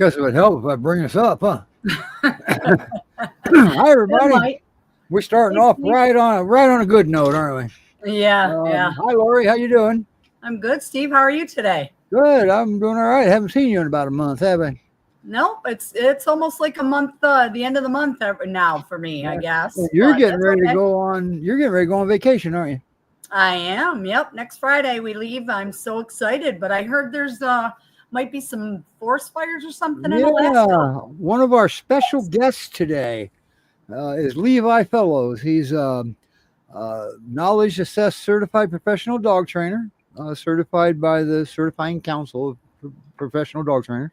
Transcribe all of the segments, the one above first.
guess it would help if I bring us up, huh? Hi, everybody. We're starting off right on a good note, aren't we? Yeah, yeah. Hi, Lori. How you doing? I'm good, Steve. How are you today? Good. I'm doing all right. Haven't seen you in about a month, have I? Nope. It's almost like a month. The end of the month now for me, I guess. Well, you're getting ready to go on. You're getting ready to go on vacation, aren't you? I am. Yep. Next Friday we leave. I'm so excited. But I heard there's might be some forest fires or something in Alaska. One of our special guests today is Levi Fellows. He's knowledge assessed certified professional dog trainer, certified by the Certifying Council of Professional Dog Trainers.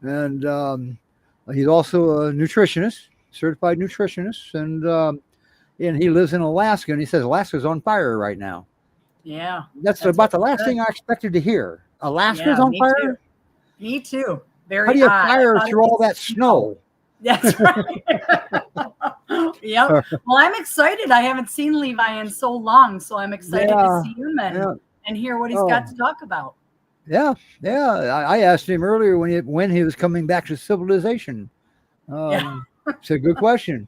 And he's also a nutritionist, certified nutritionist, and he lives in Alaska. And he says Alaska's on fire right now. Yeah, that's about the last thing I expected to hear. Alaska's on fire. Too. Me too. Very. How do you fire through all that snow? That's right. Yep. Well, I'm excited. I haven't seen Levi in so long, so I'm excited to see him and hear what he's got to talk about. Yeah. I asked him earlier when he was coming back to civilization. It's a good question.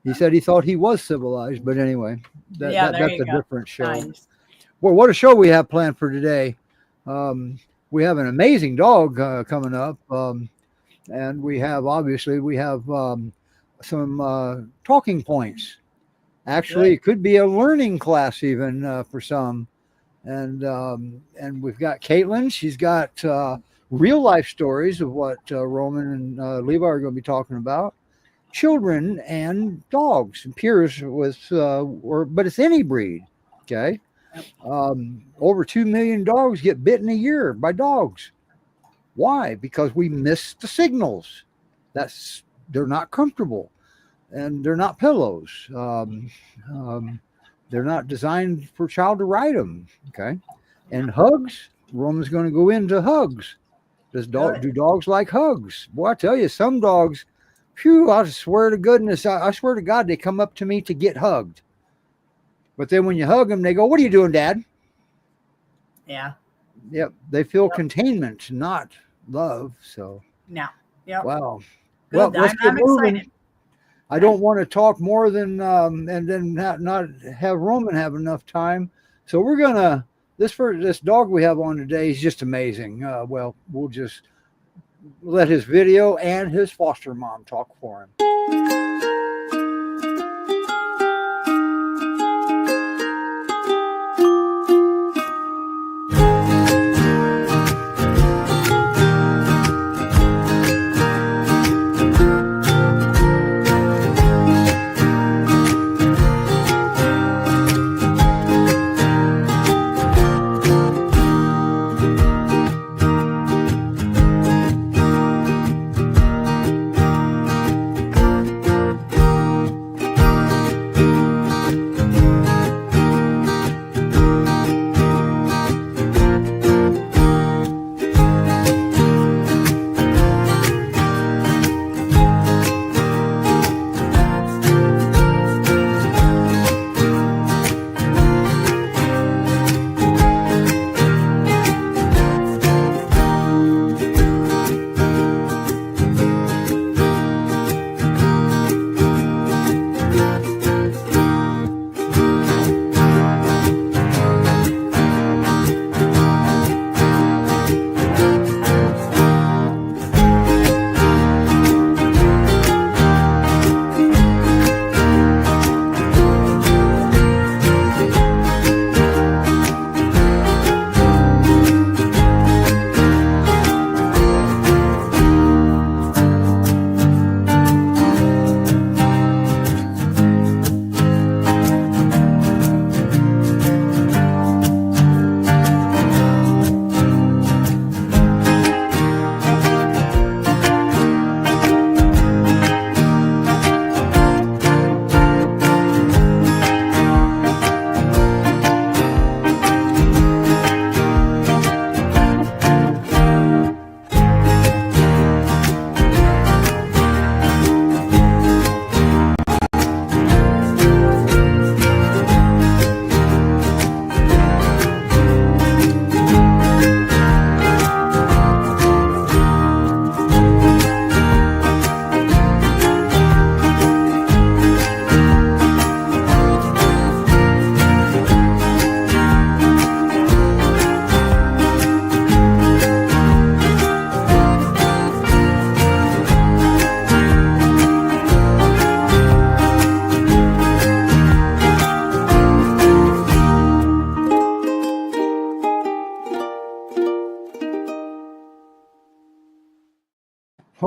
He said he thought he was civilized, but anyway, that's a different show. Nice. Well, what a show we have planned for today. We have an amazing dog coming up, and we have some talking points. Actually, it could be a learning class even for some. And we've got Kaitlyn. She's got real life stories of what Roman and Levi are going to be talking about. Children and dogs and peers with, but it's any breed. Okay. Over 2 million dogs get bitten a year by dogs. Why? Because we miss the signals. They're not comfortable, and they're not pillows. They're not designed for a child to ride them. Okay. And hugs, Roman's going to go into hugs. Do dogs like hugs? Boy, I tell you, some dogs, I swear to goodness, I swear to God, they come up to me to get hugged. But then when you hug them, they go, "What are you doing, Dad?" Yeah. Yep. They feel containment, not love. So. No. Yep. Wow. Good. Well, let's get moving. Excited. I don't want to talk more than and then not have Roman have enough time. So we're gonna this dog we have on today is just amazing. We'll just let his video and his foster mom talk for him.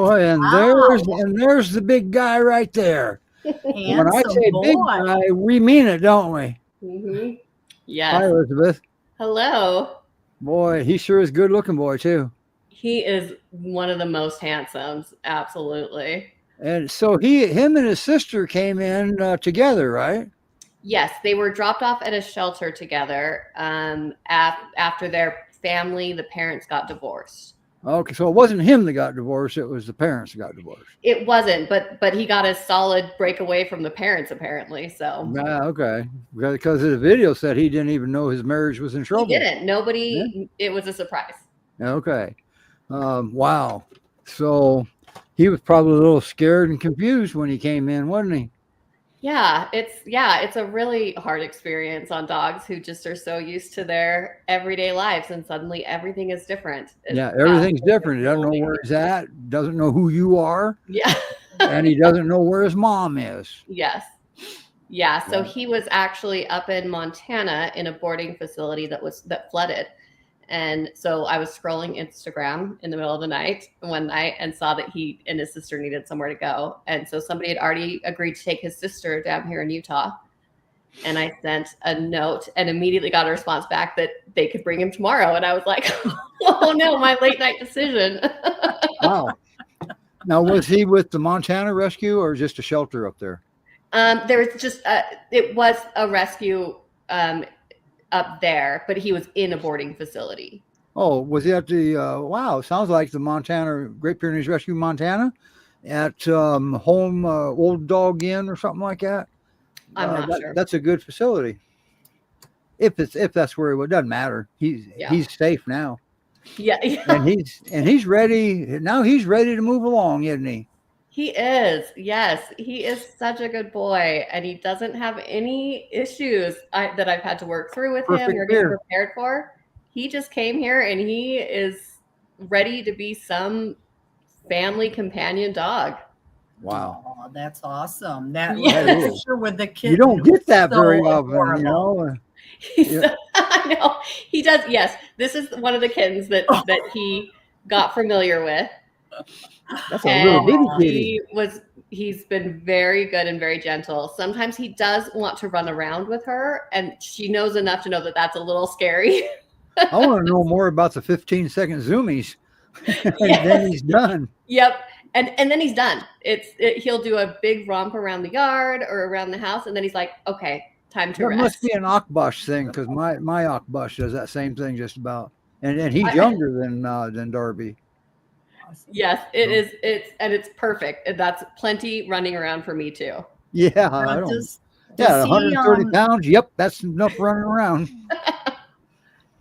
Boy, there's the big guy right there. When I say big guy, we mean it, don't we? Mm-hmm. Yes. Hi, Elizabeth. Hello. Boy, he sure is a good-looking boy too. He is one of the most handsomes, absolutely. And so him and his sister came in together, right? Yes, they were dropped off at a shelter together after their family, the parents got divorced. Okay, so it wasn't him that got divorced; it was the parents that got divorced. It wasn't, but he got a solid breakaway from the parents apparently. So okay, because the video said he didn't even know his marriage was in trouble. He didn't. Nobody. Yeah. It was a surprise. Okay, wow. So he was probably a little scared and confused when he came in, wasn't he? Yeah, it's a really hard experience on dogs who just are so used to their everyday lives, and suddenly everything is different. Everything's different. He doesn't know where he's at, doesn't know who you are. Yeah. And he doesn't know where his mom is. Yes. Yeah. So he was actually up in Montana in a boarding facility that flooded. And so I was scrolling Instagram in the middle of the night one night and saw that he and his sister needed somewhere to go. And so somebody had already agreed to take his sister down here in Utah. And I sent a note and immediately got a response back that they could bring him tomorrow. And I was like, oh no, my late night decision. Wow. Now, was he with the Montana Rescue or just a shelter up there? There was just it was a rescue up there, but he was in a boarding facility. Oh, was he at the wow, sounds like the Montana Great Pyrenees Rescue Montana at Home Old Dog Inn or something like that? I'm not sure. That's a good facility. If that's where he would, doesn't matter. He's safe now. Yeah. And he's ready now. He's ready to move along, isn't he? He is. Yes, he is such a good boy, and he doesn't have any issues that I've had to work through with him or get prepared for. He just came here, and he is ready to be some family companion dog. Wow, oh, that's awesome! That picture with the kid. You don't get that very often, you know. I know he does. Yes, this is one of the kittens that he got familiar with. That's a little bitty kitty. He's been very good and very gentle. Sometimes he does want to run around with her, and she knows enough to know that that's a little scary. I want to know more about the 15-second zoomies. And then he's done. Yep. And then he's done. He'll do a big romp around the yard or around the house, and then he's like, okay, time to rest. It must be an Akbash thing, because my Akbash does that same thing just about. And he's younger than Darby. Yes, it is. It's perfect. That's plenty running around for me too. Yeah, 130 pounds. Yep, that's enough running around.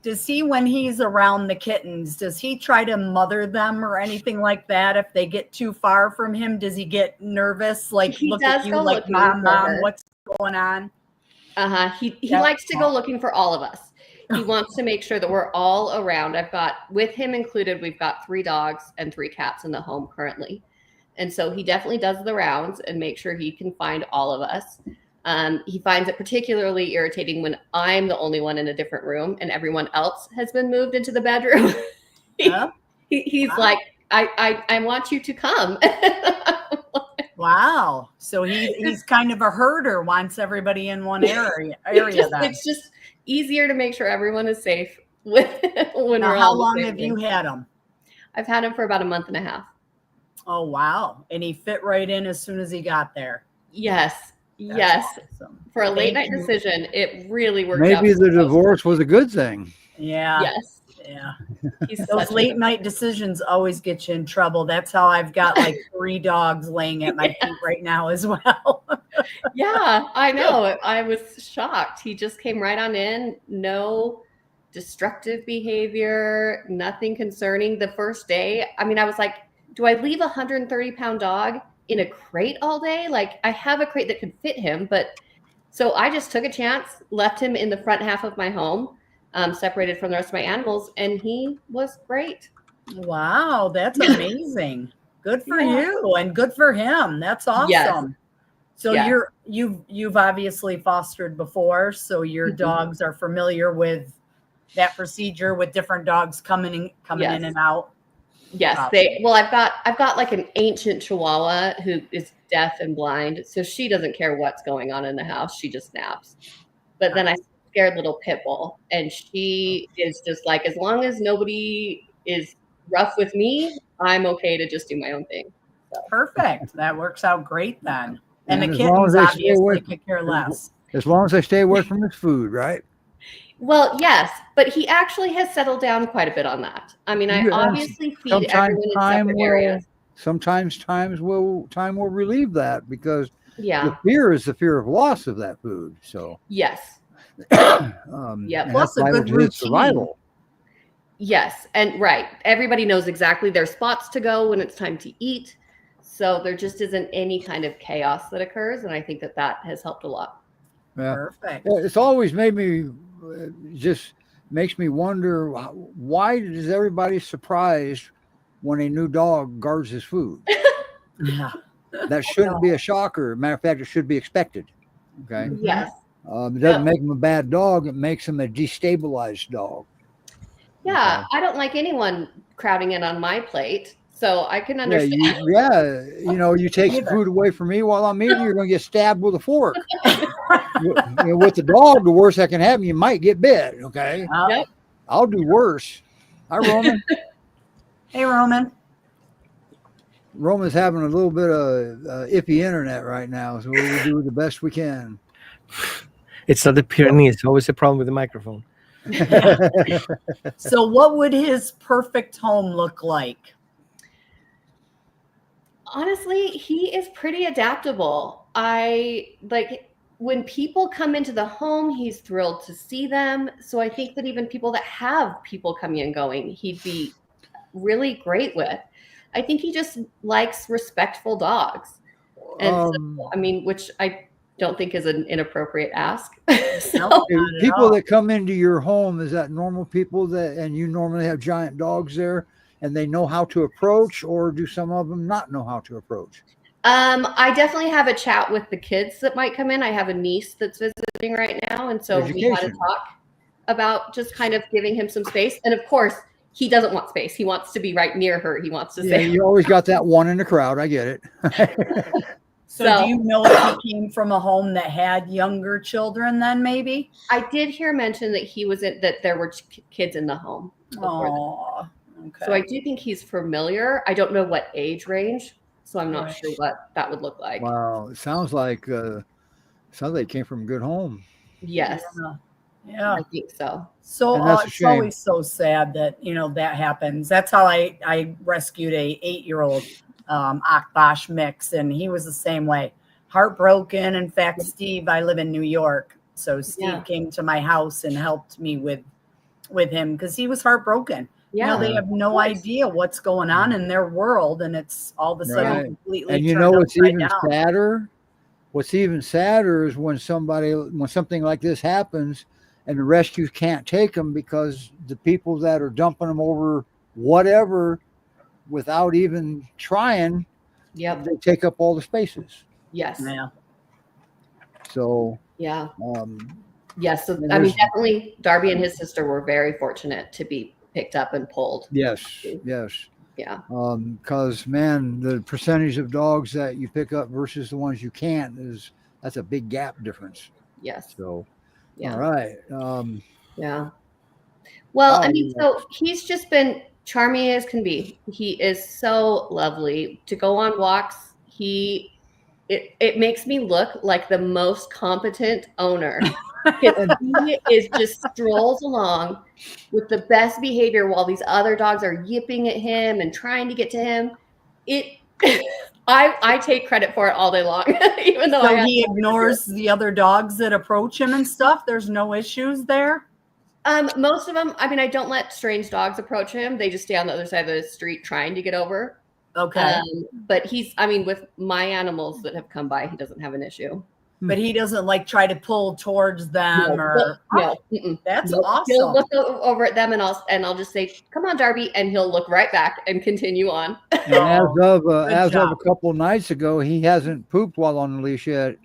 Does he, when he's around the kittens, does he try to mother them or anything like that? If they get too far from him, does he get nervous? Like look at you like, mom, what's going on? He likes to go looking for all of us. He wants to make sure that we're all around. I've got, with him included, we've got 3 dogs and 3 cats in the home currently. And so he definitely does the rounds and make sure he can find all of us. He finds it particularly irritating when I'm the only one in a different room and everyone else has been moved into the bedroom. He's like, I want you to come. Wow. So he's kind of a herder, wants everybody in one area. It's just easier to make sure everyone is safe when we're all. How long have you had him? I've had him for about a month and a half. Oh, wow. And he fit right in as soon as he got there. Yes. That's awesome. For a late night decision, it really worked out. Maybe the divorce was a good thing. Yeah. Yes. Yeah. Those late night decisions always get you in trouble. That's how I've got like 3 dogs laying at my feet right now as well. Yeah, I know. I was shocked. He just came right on in. No destructive behavior, nothing concerning. The first day, I mean, I was like, do I leave a 130-pound dog in a crate all day? Like, I have a crate that could fit him, but so I just took a chance, left him in the front half of my home, separated from the rest of my animals, and he was great. Wow, that's amazing. Good for you and good for him. That's awesome. Yes. So you've obviously fostered before, so your dogs are familiar with that procedure with different dogs coming in and out. Yes, I've got like an ancient Chihuahua who is deaf and blind, so she doesn't care what's going on in the house. She just naps. But then I scared little pit bull, and she is just like, as long as nobody is rough with me, I'm okay to just do my own thing. So. Perfect. That works out great then. And the as long kittens as they stay away, obviously could care less. As long as they stay away from his food, right? Well, yes, but he actually has settled down quite a bit on that. I mean, I obviously feed everyone in separate areas. Sometimes time will relieve that, because the fear is the fear of loss of that food. So yes, plus a good routine. Survival. Yes, and right, everybody knows exactly their spots to go when it's time to eat, so there just isn't any kind of chaos that occurs, and I think that has helped a lot. Yeah. Perfect. It's always made me just makes me wonder, why is everybody surprised when a new dog guards his food? Yeah. That shouldn't be a shocker. Matter of fact, it should be expected. Okay. Yes. It doesn't make him a bad dog. It makes him a destabilized dog. Yeah. Okay. I don't like anyone crowding in on my plate, so I can understand. You take food away from me while I'm eating, you're going to get stabbed with a fork. With the dog, the worst that can happen, you might get bit. Okay. Yep. I'll do worse. Hi, Roman. Hey, Roman. Roman's having a little bit of iffy internet right now, so we do the best we can. It's not the Pyrenees. It's always a problem with the microphone. So what would his perfect home look like? Honestly, he is pretty adaptable. When people come into the home, he's thrilled to see them. So I think that even people that have people coming and going, he'd be really great with. I think he just likes respectful dogs. And which I don't think is an inappropriate ask. People that come into your home, is that normal people and you normally have giant dogs there and they know how to approach, or do some of them not know how to approach? I definitely have a chat with the kids that might come in. I have a niece that's visiting right now. And so we had a talk about just kind of giving him some space. And of course, he doesn't want space. He wants to be right near her. He wants to say. You always got that one in the crowd. I get it. So do you know if he came from a home that had younger children then maybe? I did hear mention that that there were kids in the home. Oh, okay. So I do think he's familiar. I don't know what age range, so I'm not sure what that would look like. Wow. It sounds like he came from a good home. Yes. Yeah. I think so. So it's always so sad that, that happens. That's how I rescued a 8-year-old Akbash mix, and he was the same way, heartbroken. In fact, Steve, I live in New York, so Steve came to my house and helped me with him because he was heartbroken. They have no idea what's going on in their world, and it's all of a sudden completely. And what's even sadder? What's even sadder is when something like this happens and the rescues can't take them because the people that are dumping them over whatever without even trying, they take up all the spaces. Yes. Yeah. So yes. So definitely Darby and his sister were very fortunate to be picked up and pulled. Yes. Yeah. Because the percentage of dogs that you pick up versus the ones you can't that's a big gap difference. Yes. So all right. Well, so he's just been charming as can be. He is so lovely to go on walks. It makes me look like the most competent owner. He just strolls along with the best behavior while these other dogs are yipping at him and trying to get to him. I take credit for it all day long, even though he ignores the other dogs that approach him and stuff. There's no issues there. Most of them, I don't let strange dogs approach him. They just stay on the other side of the street trying to get over. Okay. But with my animals that have come by, he doesn't have an issue. But he doesn't try to pull towards them no. That's awesome. He'll look over at them and I'll just say, "Come on, Darby," and he'll look right back and continue on. And as of a couple of nights ago, he hasn't pooped while on the leash yet.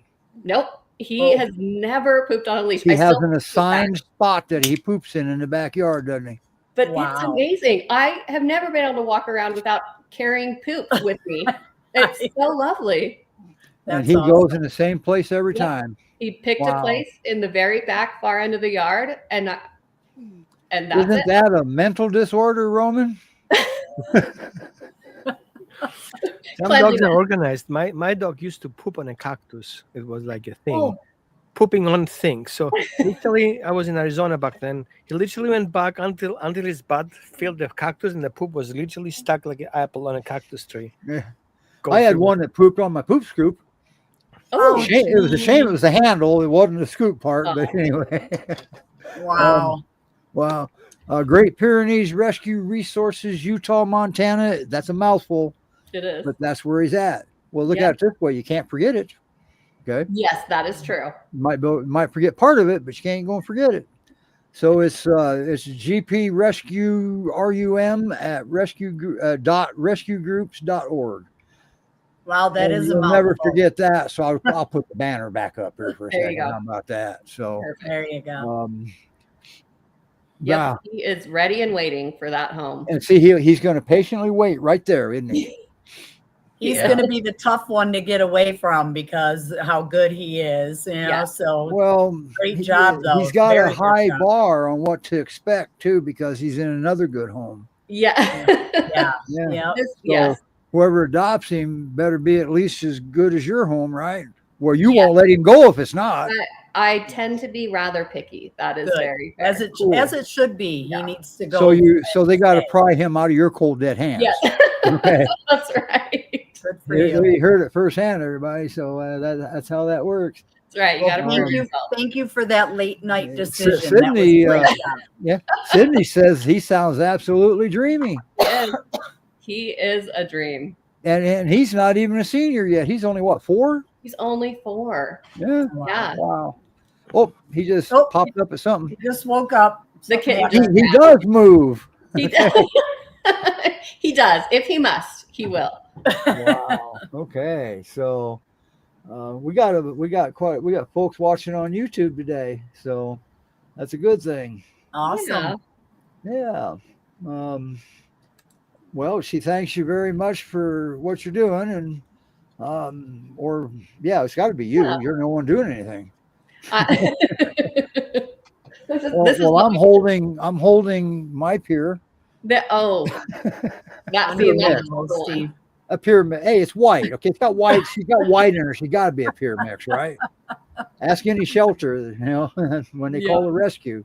Nope. He has never pooped on a leash. He has an assigned spot that he poops in the backyard, doesn't he? But it's amazing. I have never been able to walk around without carrying poop with me. It's so lovely. And he goes in the same place every time. He picked a place in the very back far end of the yard, and that's Isn't that a mental disorder, Roman? Some dogs are organized. My dog used to poop on a cactus. It was like a thing. Pooping on things. So literally, I was in Arizona back then. He literally went back until his butt filled the cactus, and the poop was literally stuck like an apple on a cactus tree. Yeah. I had one that pooped on my poop scoop. Oh, it was a shame it was the handle. It wasn't the scoop part, but anyway. Wow. Wow. Great Pyrenees Rescue Resources, Utah, Montana. That's a mouthful. It is. But that's where he's at. Well, look at it this way. You can't forget it. Okay. Yes, that is true. You might forget part of it, but you can't go and forget it. So it's GP Rescue RUM at rescuegroups.org. Wow, that is You'll never forget that. So I'll put the banner back up here for a second. How about that? So there you go. He is ready and waiting for that home. And see, he's going to patiently wait right there, isn't he? He's going to be the tough one to get away from because how good he is. You know, so great job though. He's got a high bar on what to expect too, because he's in another good home. Yeah. So whoever adopts him better be at least as good as your home, right? Well, you won't let him go if it's not. I tend to be rather picky. That is very fair. as it should be. He needs to go. So they got to pry him out of your cold dead hands. Yes. Okay. That's right. Good for you. You heard it firsthand, everybody. So that's how that works. That's right. You got to thank you for that late night decision. Sydney, Sydney says he sounds absolutely dreamy. Yes. He is a dream. And he's not even a senior yet. He's only what, 4? He's only 4. Yeah. Wow. Oh, he just popped up at something. He just woke up. The kid. He does move. He does. He does. If he must, he will. Wow. Okay. So we got folks watching on YouTube today. So that's a good thing. Awesome. Yeah. Well, she thanks you very much for what you're doing, and it's got to be you. Yeah. You're no one doing anything. I'm holding my peer. A pyramid. Hey, it's white. Okay, it's got white. She's got white in her. She got to be a peer mix, right? Ask any shelter, when they call the rescue.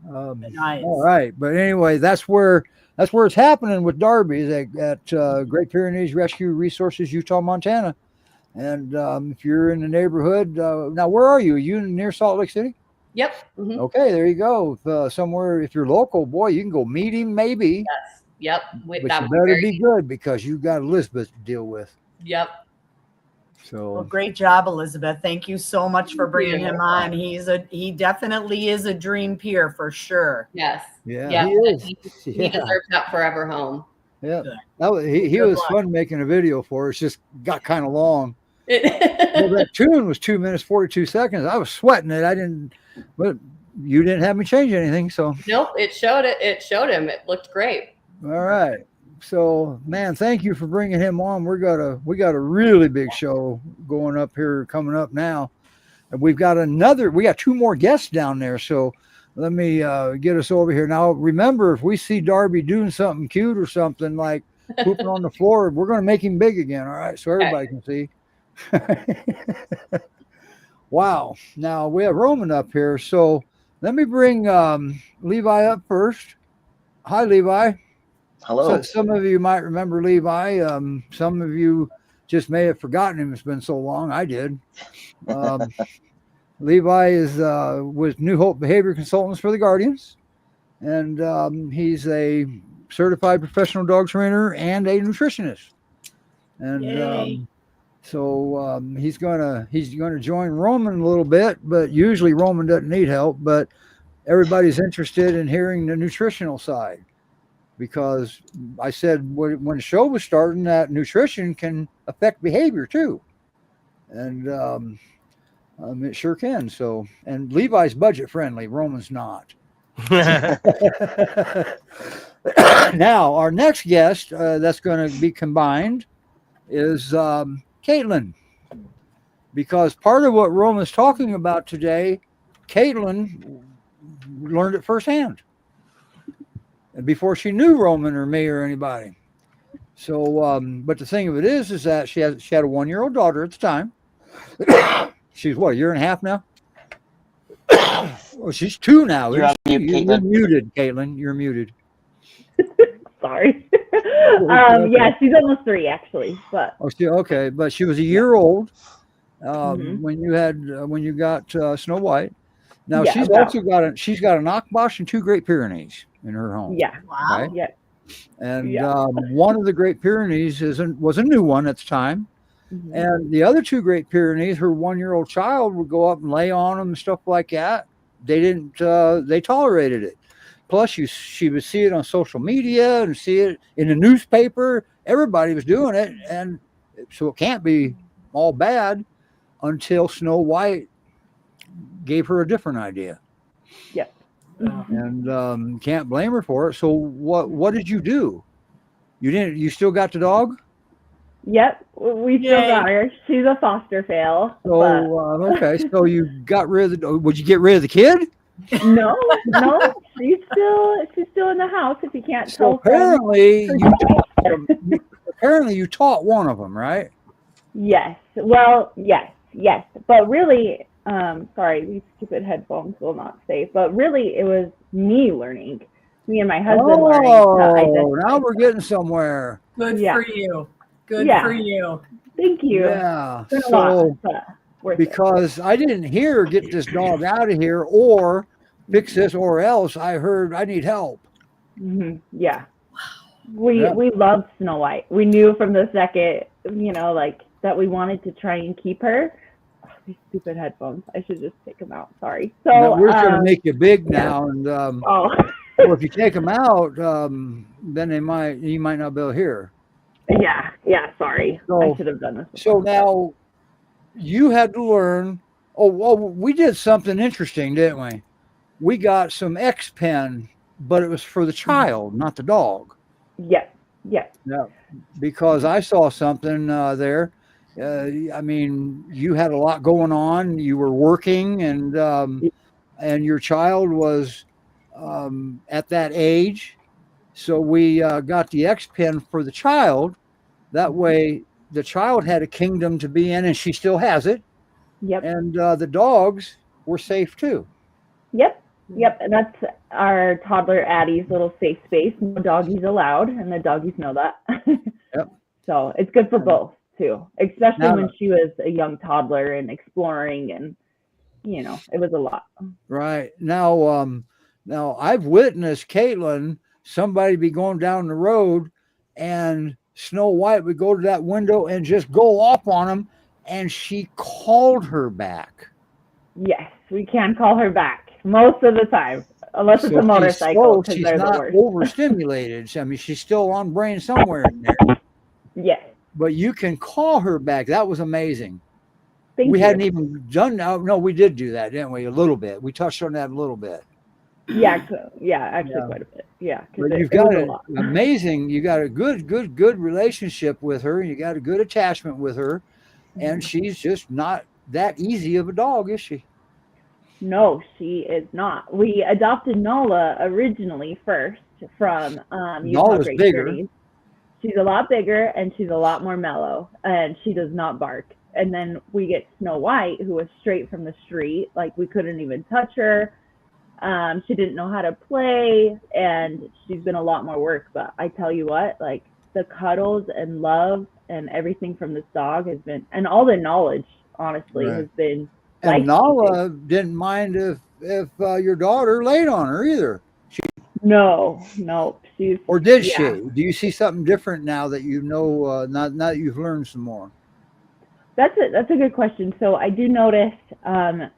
Nice. All right, but anyway, that's where it's happening with Darby at Great Pyrenees Rescue Resources, Utah, Montana. And if you're in the neighborhood, now where are you? Are you near Salt Lake City? Yep. Mm-hmm. Okay, there you go. Somewhere, if you're local, boy, you can go meet him maybe. Yes. Yep. But you better be good because you've got Elizabeth to deal with. Yep. So great job, Elizabeth. Thank you so much for bringing him on. He definitely is a dream peer for sure. Yes. Yeah. He deserves that forever home. Yeah. He was fun making a video for us. Just got kind of long. Well, that tune was 2 minutes 42 seconds. I was sweating it. But you didn't have me change anything. So nope. It showed him. It looked great. All right. So, man, thank you for bringing him on. We got a really big show going up here coming up now. And we got 2 more guests down there. So let me get us over here. Now, remember, if we see Darby doing something cute or something like pooping on the floor, we're going to make him big again. All right. So everybody can see. Wow. Now we have Roman up here. So let me bring Levi up first. Hi, Levi. Hello. So some of you might remember Levi. Some of you just may have forgotten him. It's been so long. I did. Levi is with New Hope Behavior Consultants for the Guardians, and he's a certified professional dog trainer and a nutritionist. And so he's gonna join Roman a little bit, but usually Roman doesn't need help. But everybody's interested in hearing the nutritional side. Because I said when the show was starting that nutrition can affect behavior too. And it sure can. So, and Levi's budget friendly, Roman's not. Now, our next guest that's going to be combined is Kaitlyn, because part of what Roman's talking about today, Kaitlyn learned it firsthand before she knew Roman or me or anybody. So, but the thing of it is that she had a 1-year-old daughter at the time. She's what, a year and a half now? Well, she's 2 now. You're on mute, You're Kaitlyn. muted, Kaitlyn. You're muted. Sorry. Yeah, she's almost 3 actually, but Okay, but she was a year old when you got Snow White. Now Yeah, she's also got an Akbash and 2 Great Pyrenees in her home. yeah, Wow. Okay? yeah. And Yeah. one of the Great Pyrenees was a new one at the time. Mhm. And the other 2 Great Pyrenees, her 1-year-old child would go up and lay on them and stuff like that. They didn't. They tolerated it. Plus, she would see it on social media and see it in the newspaper. Everybody was doing it, and so it can't be all bad until Snow White gave her a different idea. Yeah. And can't blame her for it. So what did you do? You still got the dog? Yep, we still Yay. got her. She's a foster fail. So okay, so you got rid of the. Would you get rid of the kid? But no, she's still in the house. If you can't So tell from apparently you taught one of them, right? yes, well, yes, but really, sorry, these stupid headphones will not stay. But really, it was me learning. Me and my husband learning. Oh, now we're getting somewhere. Good Yeah. for you. Good Yeah. for you. Thank you. Yeah. It's been a lot, So but worth it. because I didn't hear get this dog out of here or fix this or else, I heard I need help. Yeah. We Yeah. loved Snow White. We knew from the second, like that we wanted to try and keep her. Oh, these stupid headphones. I should just take them out. Sorry. So Now, we're going to make you big now, and oh well, if you take them out, then you might not be able to hear. yeah. Sorry. So- I should have done this. So before. now you had to learn. Oh, well, we did something interesting, didn't we? We got some X Pen, but it was for the child, not the dog. Yes. Yeah, because I saw something there. I mean, you had a lot going on. You were working, and your child was at that age. So we got the X Pen for the child. That way, the child had a kingdom to be in, and she still has it. Yep. And the dogs were safe too. Yep. And that's our toddler Addie's little safe space. No doggies allowed, and the doggies know that. Yep. So it's good for both too, especially Now- when she was a young toddler and exploring, and it was a lot. Right. Now I've witnessed Kaitlyn, somebody be going down the road and Snow White would go to that window and just go off on him, and she called her back. Yes, we can call her back most of the time, unless it's a motorcycle, because She's they're the not worst. overstimulated. I mean, she's still on brain somewhere in there. Yes. But you can call her back. That was amazing. Thank We you. hadn't even done. No, we did do that, didn't we? A little bit. We touched on that a little bit. Yeah, actually Yeah. quite a bit. Yeah, But because you've got an amazing. You got a good relationship with her. You got a good attachment with her, and she's just not that easy of a dog, is she? No, she is not. We adopted Nala originally first from Utah Nala's Great bigger. Pyrenees. She's a lot bigger and she's a lot more mellow, and she does not bark. And then we get Snow White, who was straight from the street. Like, we couldn't even touch her. She didn't know how to play, and she's been a lot more work. But I tell you what, like, the cuddles and love and everything from this dog has been, and all the knowledge, honestly, Right. has been. And life-changing. Nala didn't mind if your daughter laid on her either. No, she's. Or did Yeah. she? Do you see something different now that you know? Now that you've learned some more. That's a good question. So I do notice, our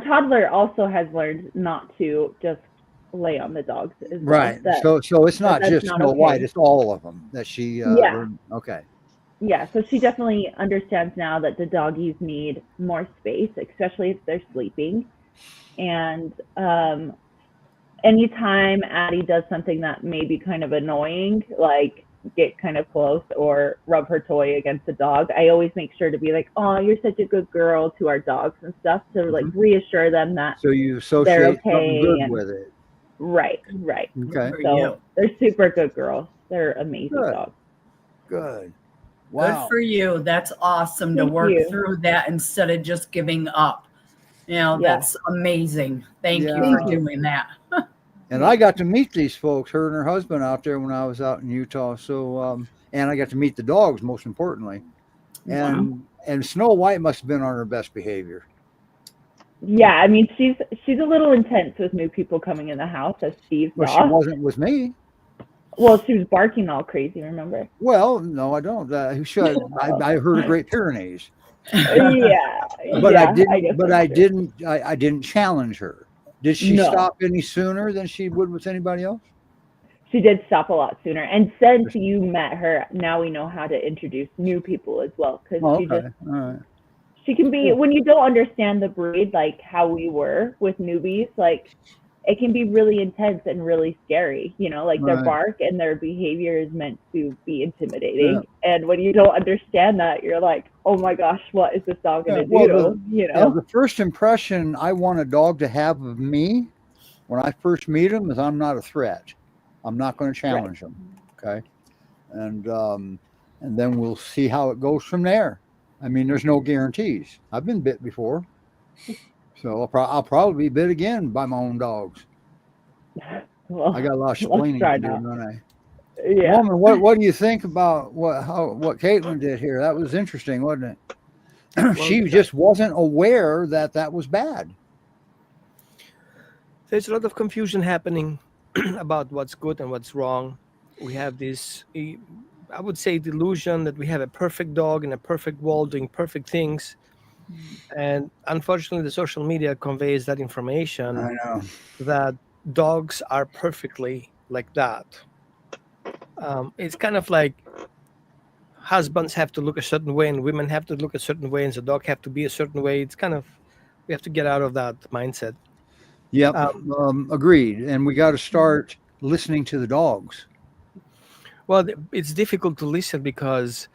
toddler also has learned not to just lay on the dogs. As well. Right. That- So it's not that's just not Snow okay. White; it's all of them that she. Yeah. learned. Okay. Yeah, so she definitely understands now that the doggies need more space, especially if they're sleeping. And anytime Addie does something that may be kind of annoying, like get kind of close or rub her toy against the dog, I always make sure to be like, "Oh, you're such a good girl" to our dogs and stuff, to like reassure them that So you associate they're something okay good with it. Right. Okay. So they're super good girls. They're amazing Good. dogs. Good. Good Wow. for you. That's awesome to Thank work you. through that instead of just giving up. You know, Yeah. that's amazing. Thank you Yeah. for doing that. And I got to meet these folks, her and her husband, out there when I was out in Utah. So, and I got to meet the dogs, most importantly. And Snow White must have been on her best behavior. Yeah, I mean, she's a little intense with new people coming in the house, as Steve Well, saw. she wasn't with me. Well, she was barking all crazy, remember? Well, no, I don't. Who should? I heard a Great Pyrenees. Yeah. But yeah, I didn't. guess But that's I true. didn't. I didn't challenge her. Did she No. stop any sooner than she would with anybody else? She did stop a lot sooner. And since you met her, now we know how to introduce new people as well. Because Oh, she okay. just, All right. she can be, when you don't understand the breed, like how we were with newbies, like it can be really intense and really scary, you know, like their Right. bark and their behavior is meant to be intimidating. Yeah. And when you don't understand that, you're like, oh my gosh, what is this dog going to do? You know? The first impression I want a dog to have of me when I first meet him is I'm not a threat. I'm not going to challenge him. Okay. And then we'll see how it goes from there. I mean, there's no guarantees. I've been bit before. So I'll probably be bit again by my own dogs. Well, I got a lot of explaining to do, don't I? Yeah. Woman, what do you think about what Kaitlyn did here? That was interesting, wasn't it? She just wasn't aware that was bad. There's a lot of confusion happening about what's good and what's wrong. We have this, I would say, delusion that we have a perfect dog in a perfect world doing perfect things. And unfortunately, the social media conveys that information. I know. That dogs are perfectly like that. It's kind of like husbands have to look a certain way and women have to look a certain way and the dog have to be a certain way. It's kind of, we have to get out of that mindset. Yep, agreed. And we got to start listening to the dogs. Well, it's difficult to listen because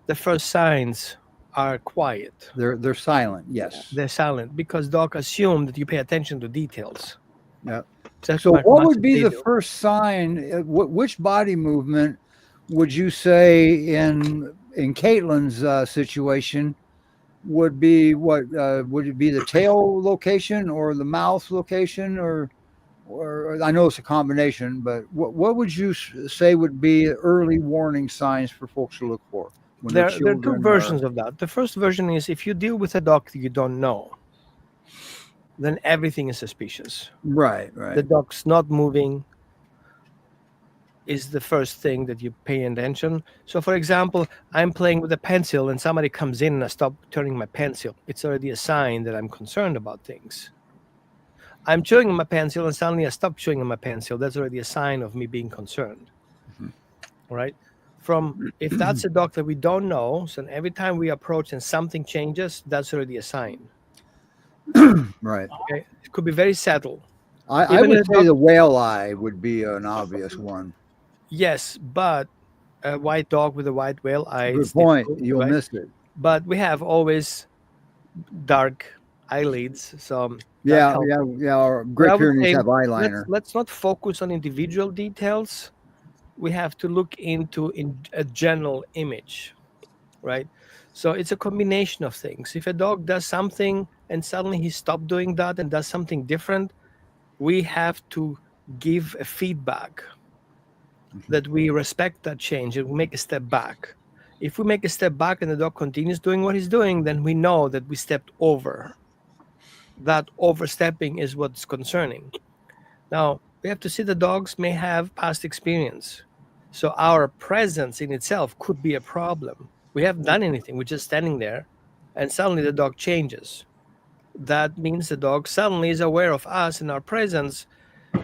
the first signs are quiet. They're silent. Yes, they're silent because dogs assume that you pay attention to details. Yeah. So what would be the first sign? Which body movement would you say in Kaitlyn's situation would be what? Would it be the tail location or the mouth location, or I know it's a combination, but what would you say would be early warning signs for folks to look for? There are two versions of that. The first version is if you deal with a dog that you don't know, then everything is suspicious. Right. The dog's not moving is the first thing that you pay attention. So, for example, I'm playing with a pencil and somebody comes in and I stop turning my pencil. It's already a sign that I'm concerned about things. I'm chewing on my pencil and suddenly I stop chewing on my pencil. That's already a sign of me being concerned. Mm-hmm. All right? If that's a dog that we don't know, so every time we approach and something changes, that's already a sign. Right. Okay. It could be very subtle. I would say the whale eye would be an obvious one. Yes, but a white dog with a white whale eye. Good point. You'll miss it. But we have always dark eyelids, so yeah. Our Great Pyrenees have eyeliner. Let's not focus on individual details. We have to look into a general image, right? So it's a combination of things. If a dog does something and suddenly he stopped doing that and does something different, we have to give a feedback that we respect that change and we make a step back. If we make a step back and the dog continues doing what he's doing, then we know that we stepped over. That overstepping is what's concerning. Now, we have to see the dogs may have past experience. So our presence in itself could be a problem. We haven't done anything. We're just standing there and suddenly the dog changes. That means the dog suddenly is aware of us and our presence.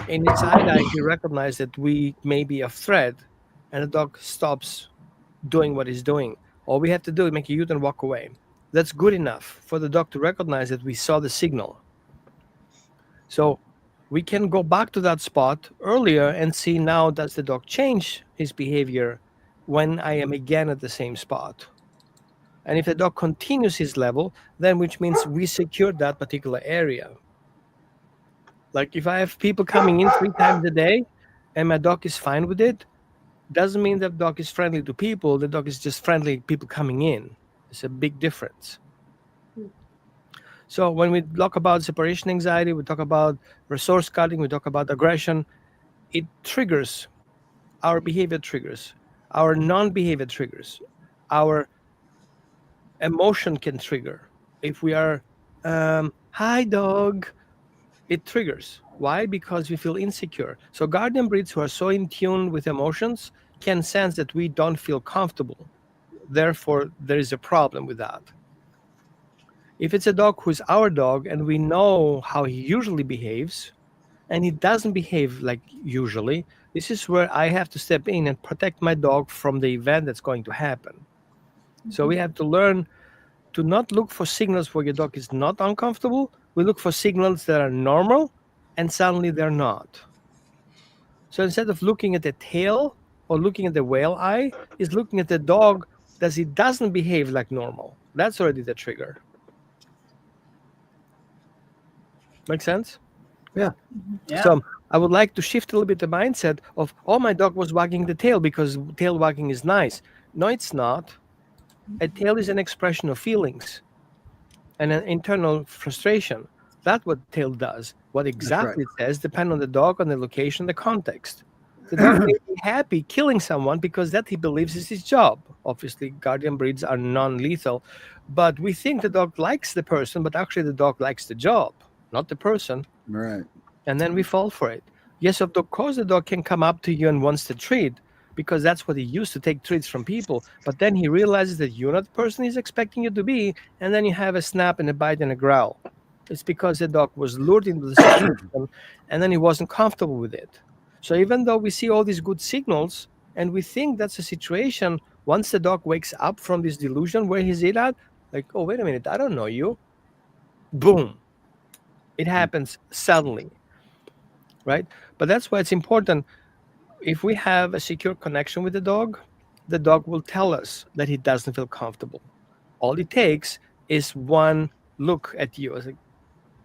In its eye, he recognizes that we may be a threat and the dog stops doing what he's doing. All we have to do is make a U-turn and walk away. That's good enough for the dog to recognize that we saw the signal. So we can go back to that spot earlier and see now, does the dog change his behavior when I am again at the same spot? And if the dog continues his level, then which means we secured that particular area. Like if I have people coming in 3 times a day and my dog is fine with it, doesn't mean that dog is friendly to people. The dog is just friendly to people coming in. It's a big difference. So when we talk about separation anxiety, we talk about resource cutting, we talk about aggression, it triggers our behavior triggers, our non-behavior triggers, our emotion can trigger. If we are, hi dog, it triggers. Why? Because we feel insecure. So guardian breeds who are so in tune with emotions can sense that we don't feel comfortable. Therefore, there is a problem with that. If it's a dog who's our dog and we know how he usually behaves, and he doesn't behave like usually, this is where I have to step in and protect my dog from the event that's going to happen. So we have to learn to not look for signals where your dog is not uncomfortable. We look for signals that are normal and suddenly they're not. So instead of looking at the tail or looking at the whale eye, is looking at the dog that he doesn't behave like normal. That's already the trigger. Make sense? Yeah. So I would like to shift a little bit the mindset of, oh, my dog was wagging the tail because tail wagging is nice. No, it's not. A tail is an expression of feelings and an internal frustration. That's what tail does. What exactly it says depends on the dog, on the location, the context. The dog may be happy killing someone because that he believes is his job. Obviously, guardian breeds are non-lethal, but we think the dog likes the person, but actually the dog likes the job, not the person. Right. And then we fall for it. Yes, of course, the dog can come up to you and wants the treat because that's what he used to take treats from people. But then he realizes that you're not the person he's expecting you to be. And then you have a snap and a bite and a growl. It's because the dog was lured into the situation and then he wasn't comfortable with it. So even though we see all these good signals and we think that's a situation, once the dog wakes up from this delusion, where is it at? Like, oh, wait a minute, I don't know you. Boom. It happens suddenly. Right? But that's why it's important. If we have a secure connection with the dog will tell us that he doesn't feel comfortable. All it takes is one look at you. It's like,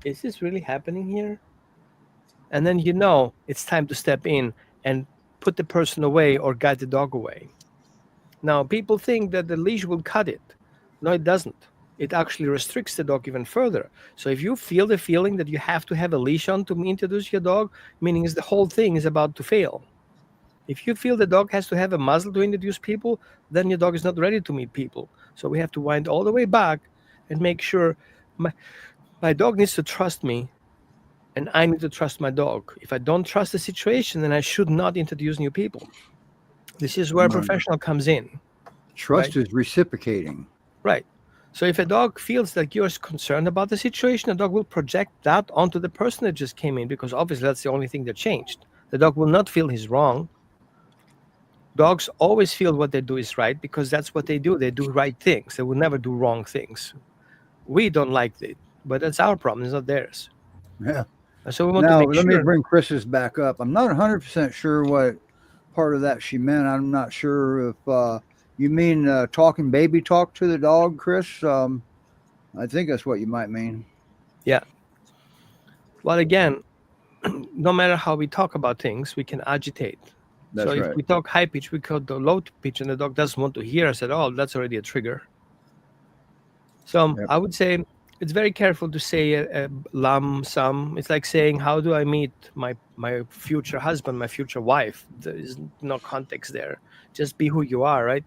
is this really happening here? And then you know it's time to step in and put the person away or guide the dog away. Now, people think that the leash will cut it. No, it doesn't. It actually restricts the dog even further. So if you feel the feeling that you have to have a leash on to introduce your dog, meaning is the whole thing is about to fail. If you feel the dog has to have a muzzle to introduce people, then your dog is not ready to meet people. So we have to wind all the way back and make sure my dog needs to trust me and I need to trust my dog. If I don't trust the situation, then I should not introduce new people. This is where a professional comes in. Trust is reciprocating. Right. So if a dog feels like you're concerned about the situation, the dog will project that onto the person that just came in because obviously that's the only thing that changed. The dog will not feel he's wrong. Dogs always feel what they do is right because that's what they do. They do right things. They will never do wrong things. We don't like it, but that's our problem. It's not theirs. Yeah. So we want now, to make let sure. me bring Chris's back up. I'm not 100% sure what part of that she meant. I'm not sure if you mean talking baby talk to the dog, Chris. I think that's what you might mean. Yeah. Well, again, no matter how we talk about things, we can agitate. That's so if right. we talk high pitch, we call the low pitch, and the dog doesn't want to hear us at all, that's already a trigger. So I would say it's very careful to say a lump sum. It's like saying, how do I meet my future husband, my future wife? There is no context there. Just be who you are, right?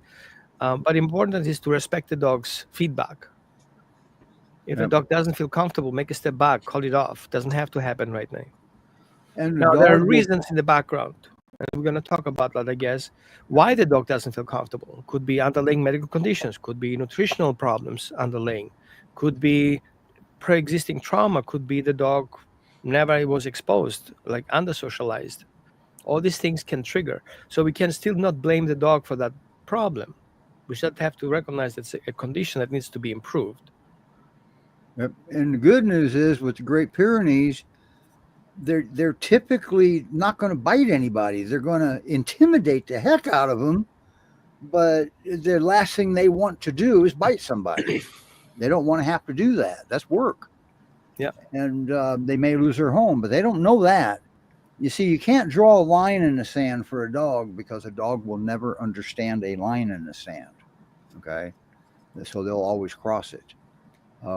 But important is to respect the dog's feedback. If the dog doesn't feel comfortable, make a step back, call it off. Doesn't have to happen right now. And now there are reasons in the background. And we're going to talk about that, I guess. Why the dog doesn't feel comfortable. Could be underlying medical conditions. Could be nutritional problems underlying. Could be pre-existing trauma. Could be the dog never was exposed, like under-socialized. All these things can trigger. So we can still not blame the dog for that problem. We should have to recognize it's a condition that needs to be improved. Yep. And the good news is with the Great Pyrenees, they're typically not going to bite anybody. They're going to intimidate the heck out of them, but the last thing they want to do is bite somebody. They don't want to have to do that. That's work. Yeah. And they may lose their home, but they don't know that. You see, you can't draw a line in the sand for a dog because a dog will never understand a line in the sand. Okay. So they'll always cross it.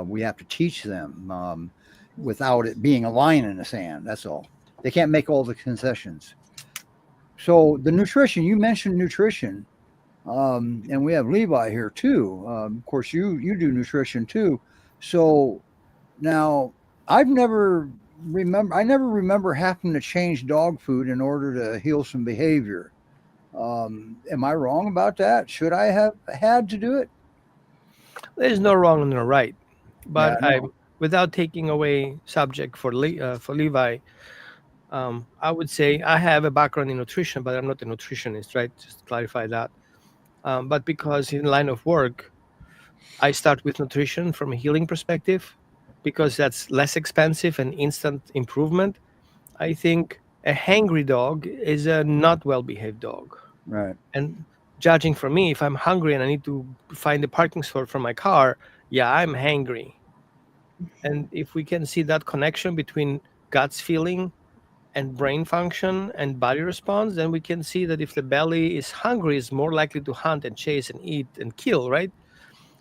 We have to teach them without it being a line in the sand. That's all. They can't make all the concessions. So the nutrition, you mentioned nutrition, and we have Levi here too. Of course, you do nutrition too. So now I never remember having to change dog food in order to heal some behavior. Am I wrong about that? Should I have had to do it? There's no wrong and no right, but Yeah, without taking away subject for Levi, I would say I have a background in nutrition, but I'm not a nutritionist, right? Just to clarify that. But because in line of work, I start with nutrition from a healing perspective, because that's less expensive and instant improvement. I think a hangry dog is a not well-behaved dog. right. And judging from me, if I'm hungry and I need to find a parking spot for my car, yeah, I'm hangry. And if we can see that connection between gut's feeling and brain function and body response, then we can see that if the belly is hungry, it's more likely to hunt and chase and eat and kill, right?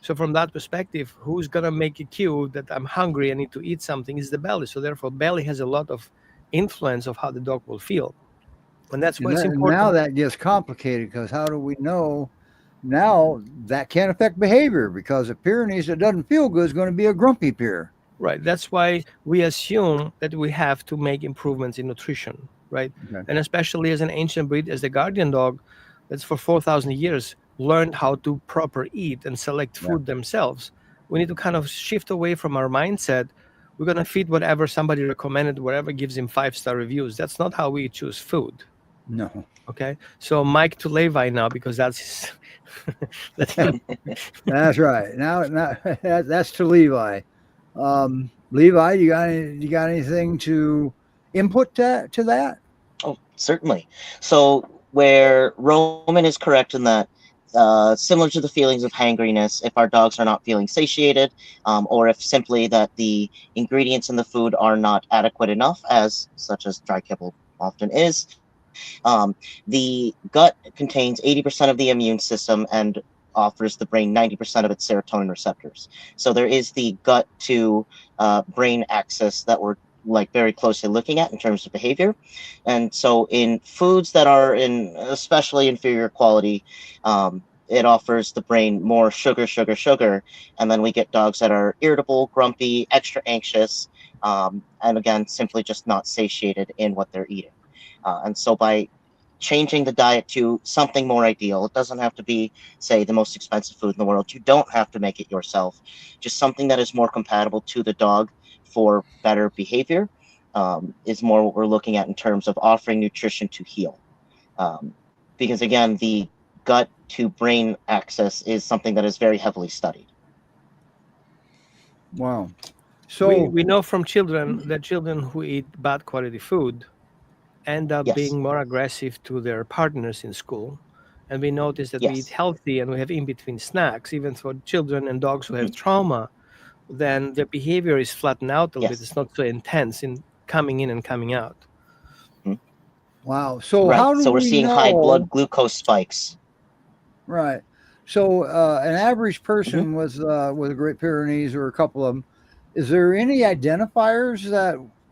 So from that perspective, who's going to make a cue that I'm hungry, I need to eat something, is the belly. So therefore, belly has a lot of influence of how the dog will feel. And that's why it's important. Now that gets complicated because how do we know now that can affect behavior? Because a Pyrenees that doesn't feel good is going to be a grumpy Pyr. Right. That's why we assume that we have to make improvements in nutrition, right? Okay. And especially as an ancient breed, as the guardian dog, that's for 4,000 years, learned how to proper eat and select food themselves. We need to kind of shift away from our mindset. We're going to feed whatever somebody recommended, whatever gives him 5-star reviews. That's not how we choose food. No. Okay. So Mike to Levi now, because that's That's right. Now that's to Levi. Levi, you got anything to input to that? Oh, certainly. So where Roman is correct in that, similar to the feelings of hangriness, if our dogs are not feeling satiated, or if simply that the ingredients in the food are not adequate enough, such as dry kibble often is, the gut contains 80% of the immune system and offers the brain 90% of its serotonin receptors. So there is the gut to brain axis that we're very closely looking at in terms of behavior. And so in foods that are in especially inferior quality, it offers the brain more sugar, and then we get dogs that are irritable, grumpy, extra anxious, and again, simply just not satiated in what they're eating. And so by changing the diet to something more ideal, it doesn't have to be, say, the most expensive food in the world. You don't have to make it yourself. Just something that is more compatible to the dog for better behavior is more what we're looking at in terms of offering nutrition to heal. Because again, the gut to brain axis is something that is very heavily studied. Wow. So we know from children that children who eat bad quality food end up being more aggressive to their partners in school. And we notice that we eat healthy and we have in-between snacks, even for children and dogs who have trauma, then their behavior is flattened out a little bit. It's not so intense in coming in and coming out. Wow. So how do we're seeing high blood glucose spikes. Right. So an average person with a Great Pyrenees or a couple of them, is there any identifiers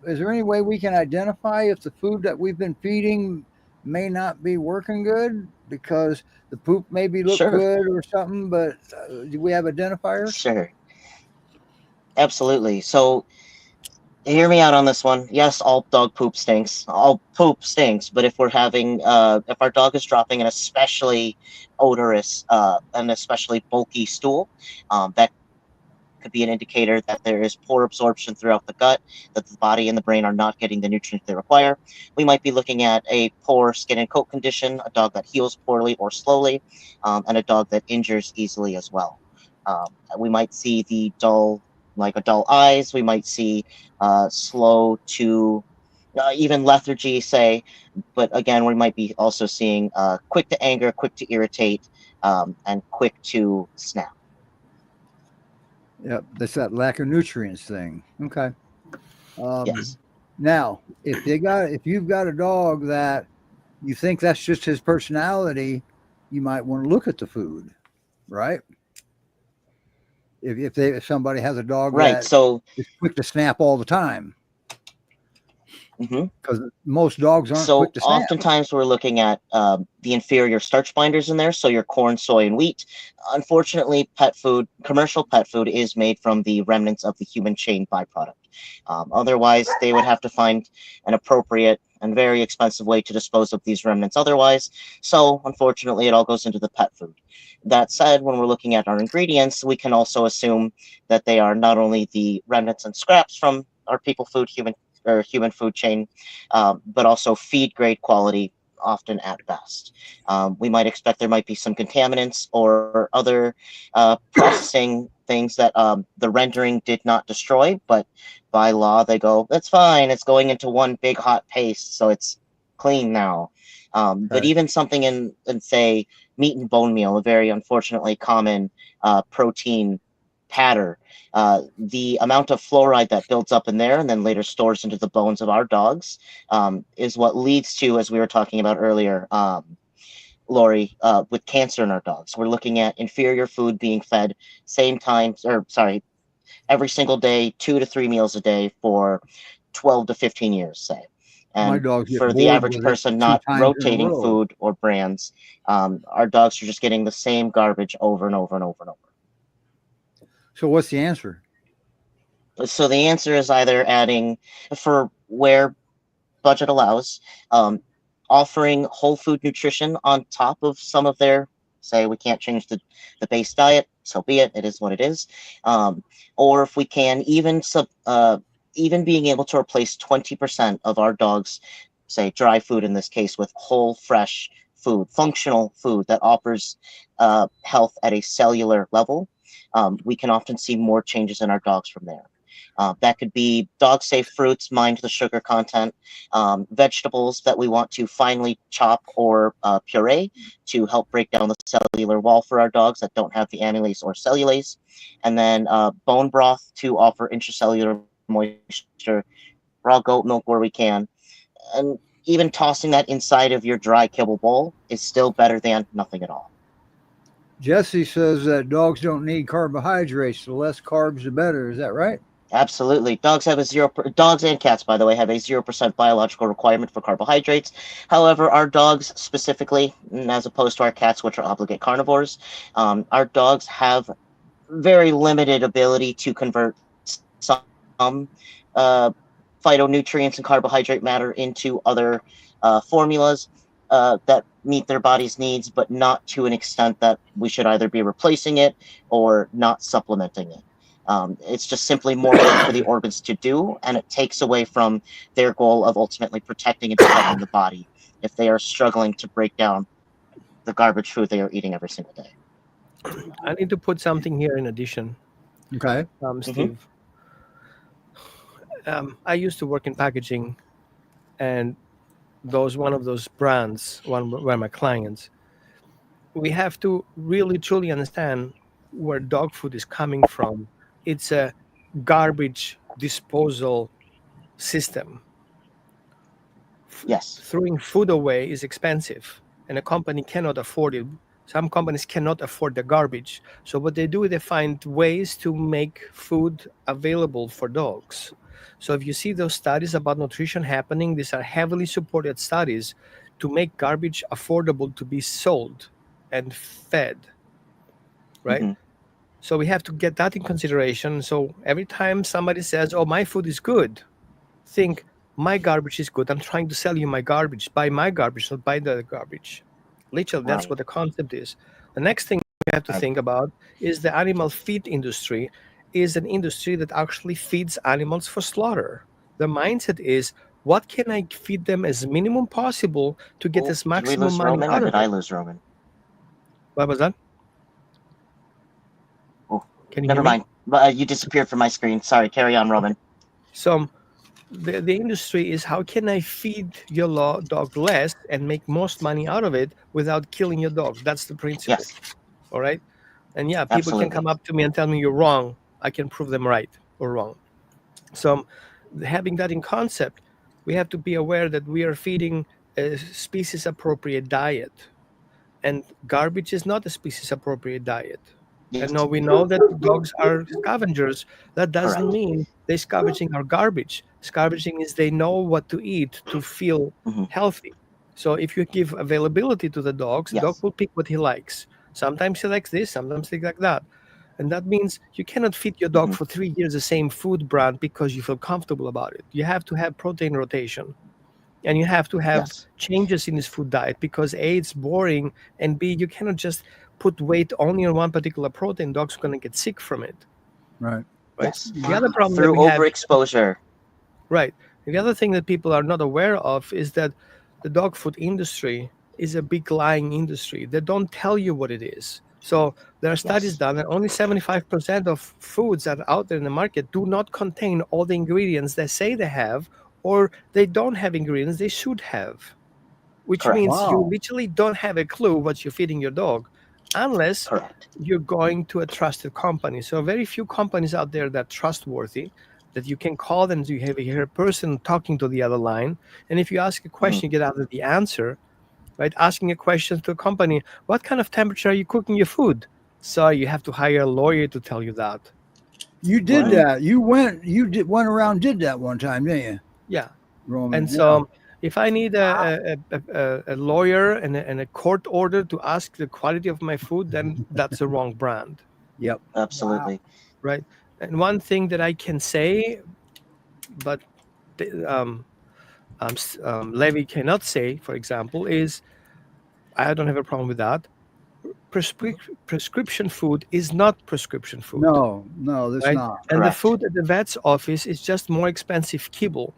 is there any way we can identify if the food that we've been feeding may not be working good because the poop maybe look good or something, but do we have identifiers? Sure. Absolutely. So hear me out on this one. Yes, all dog poop stinks. All poop stinks. But if we're having, if our dog is dropping an especially odorous, an especially bulky stool, that could be an indicator that there is poor absorption throughout the gut, that the body and the brain are not getting the nutrients they require. We might be looking at a poor skin and coat condition, a dog that heals poorly or slowly, and a dog that injures easily as well. We might see the dull eyes. We might see slow to even lethargy, say. But again, we might be also seeing quick to anger, quick to irritate, and quick to snap. Yep, that's that lack of nutrients thing. Okay. Yes. Now, if you've got a dog that you think that's just his personality, you might want to look at the food, right? If somebody has a dog Right. that So is quick to snap all the time, mhm. because most dogs aren't So quick to snap. oftentimes we're looking at the inferior starch binders in there, so your corn, soy, and wheat. Unfortunately, commercial pet food is made from the remnants of the human chain byproduct. Otherwise, they would have to find an appropriate and very expensive way to dispose of these remnants otherwise. So unfortunately, it all goes into the pet food. That said, when we're looking at our ingredients, we can also assume that they are not only the remnants and scraps from our people food, human food chain, but also feed grade quality, often at best. We might expect there might be some contaminants or other processing things that the rendering did not destroy, but by law they go, that's fine, it's going into one big hot paste, so it's clean now. But even something in say meat and bone meal, a very unfortunately common protein patter, the amount of fluoride that builds up in there and then later stores into the bones of our dogs is what leads to, as we were talking about earlier, Lori, with cancer in our dogs. We're looking at inferior food being fed every single day, 2 to 3 meals a day for 12 to 15 years, say. And my dogs get for the bored average with it person 2 not times in a rotating row. food or brands, our dogs are just getting the same garbage over and over and over and over. So what's the answer? So the answer is either adding, for where budget allows, offering whole food nutrition on top of some of their, say we can't change the base diet, so be it, it is what it is. Or if we can, even being able to replace 20% of our dogs, say dry food in this case, with whole, fresh food, functional food that offers health at a cellular level, we can often see more changes in our dogs from there. That could be dog-safe fruits, mind the sugar content, vegetables that we want to finely chop or puree to help break down the cellular wall for our dogs that don't have the amylase or cellulase, and then bone broth to offer intracellular moisture, raw goat milk where we can, and even tossing that inside of your dry kibble bowl is still better than nothing at all. Jesse says that dogs don't need carbohydrates. The less carbs, the better. Is that right? Absolutely. Dogs and cats, by the way, have a 0% biological requirement for carbohydrates. However, our dogs specifically, as opposed to our cats, which are obligate carnivores, our dogs have very limited ability to convert some phytonutrients and carbohydrate matter into other formulas that meet their body's needs, but not to an extent that we should either be replacing it or not supplementing it. It's just simply more work for the organs to do, and it takes away from their goal of ultimately protecting and defending the body if they are struggling to break down the garbage food they are eating every single day. I need to put something here in addition. Okay. Steve. I used to work in packaging, and one of those brands, one of my clients, we have to really truly understand where dog food is coming from. It's a garbage disposal system. Yes. Throwing food away is expensive, and a company cannot afford it. Some companies cannot afford the garbage. So what they do, they find ways to make food available for dogs. So if you see those studies about nutrition happening, these are heavily supported studies to make garbage affordable to be sold and fed, right? Mm-hmm. So we have to get that in consideration. So every time somebody says, oh, my food is good, think, my garbage is good. I'm trying to sell you my garbage. Buy my garbage, not buy the garbage. Literally, that's what the concept is. The next thing we have to think about is the animal feed industry is an industry that actually feeds animals for slaughter. The mindset is, what can I feed them as minimum possible to get as maximum did we lose money Roman, out or of did it? I lose Roman? What was that? Oh, Can you never hear me? mind. You disappeared from my screen. Sorry, carry on, Roman. So the industry is, how can I feed your dog less and make most money out of it without killing your dog? That's the principle. Yes, All right. And yeah, people can absolutely. come up to me and tell me you're wrong. I can prove them right or wrong. So having that in concept, we have to be aware that we are feeding a species appropriate diet, and garbage is not a species appropriate diet. Yes. And now we know that dogs are scavengers. That doesn't Correct. mean they're scavenging our garbage. Scavenging is they know what to eat to feel healthy. So if you give availability to the dogs, the dog Yes. will pick what he likes. Sometimes he likes this, sometimes he likes that. And that means you cannot feed your dog for 3 years the same food brand because you feel comfortable about it. You have to have protein rotation. And you have to have Yes. changes in his food diet because A, it's boring, and B, you cannot just put weight only on one particular protein. Dogs are going to get sick from it. Right. Yes. The other problem that Through we have, overexposure. right. The other thing that people are not aware of is that the dog food industry is a big lying industry. They don't tell you what it is. So there are studies Yes. done that only 75% of foods that are out there in the market do not contain all the ingredients they say they have, or they don't have ingredients they should have, which Correct. means you Wow. literally don't have a clue what you're feeding your dog unless Correct. you're going to a trusted company. So very few companies out there that are trustworthy, that you can call them, you hear a person talking to the other line, and if you ask a question, you get out of the answer, right? Asking a question to a company, what kind of temperature are you cooking your food? So you have to hire a lawyer to tell you that. You did Right. that. You went around, did that one time, didn't you, Yeah. Roman? And so if I need a lawyer and a court order to ask the quality of my food, then that's the wrong brand. Yep. Absolutely. Right. And one thing that I can say, but Levi cannot say, for example, is I don't have a problem with that. Prescription food is not prescription food. No, that's right? not. And the Correct. food at the vet's office is just more expensive kibble.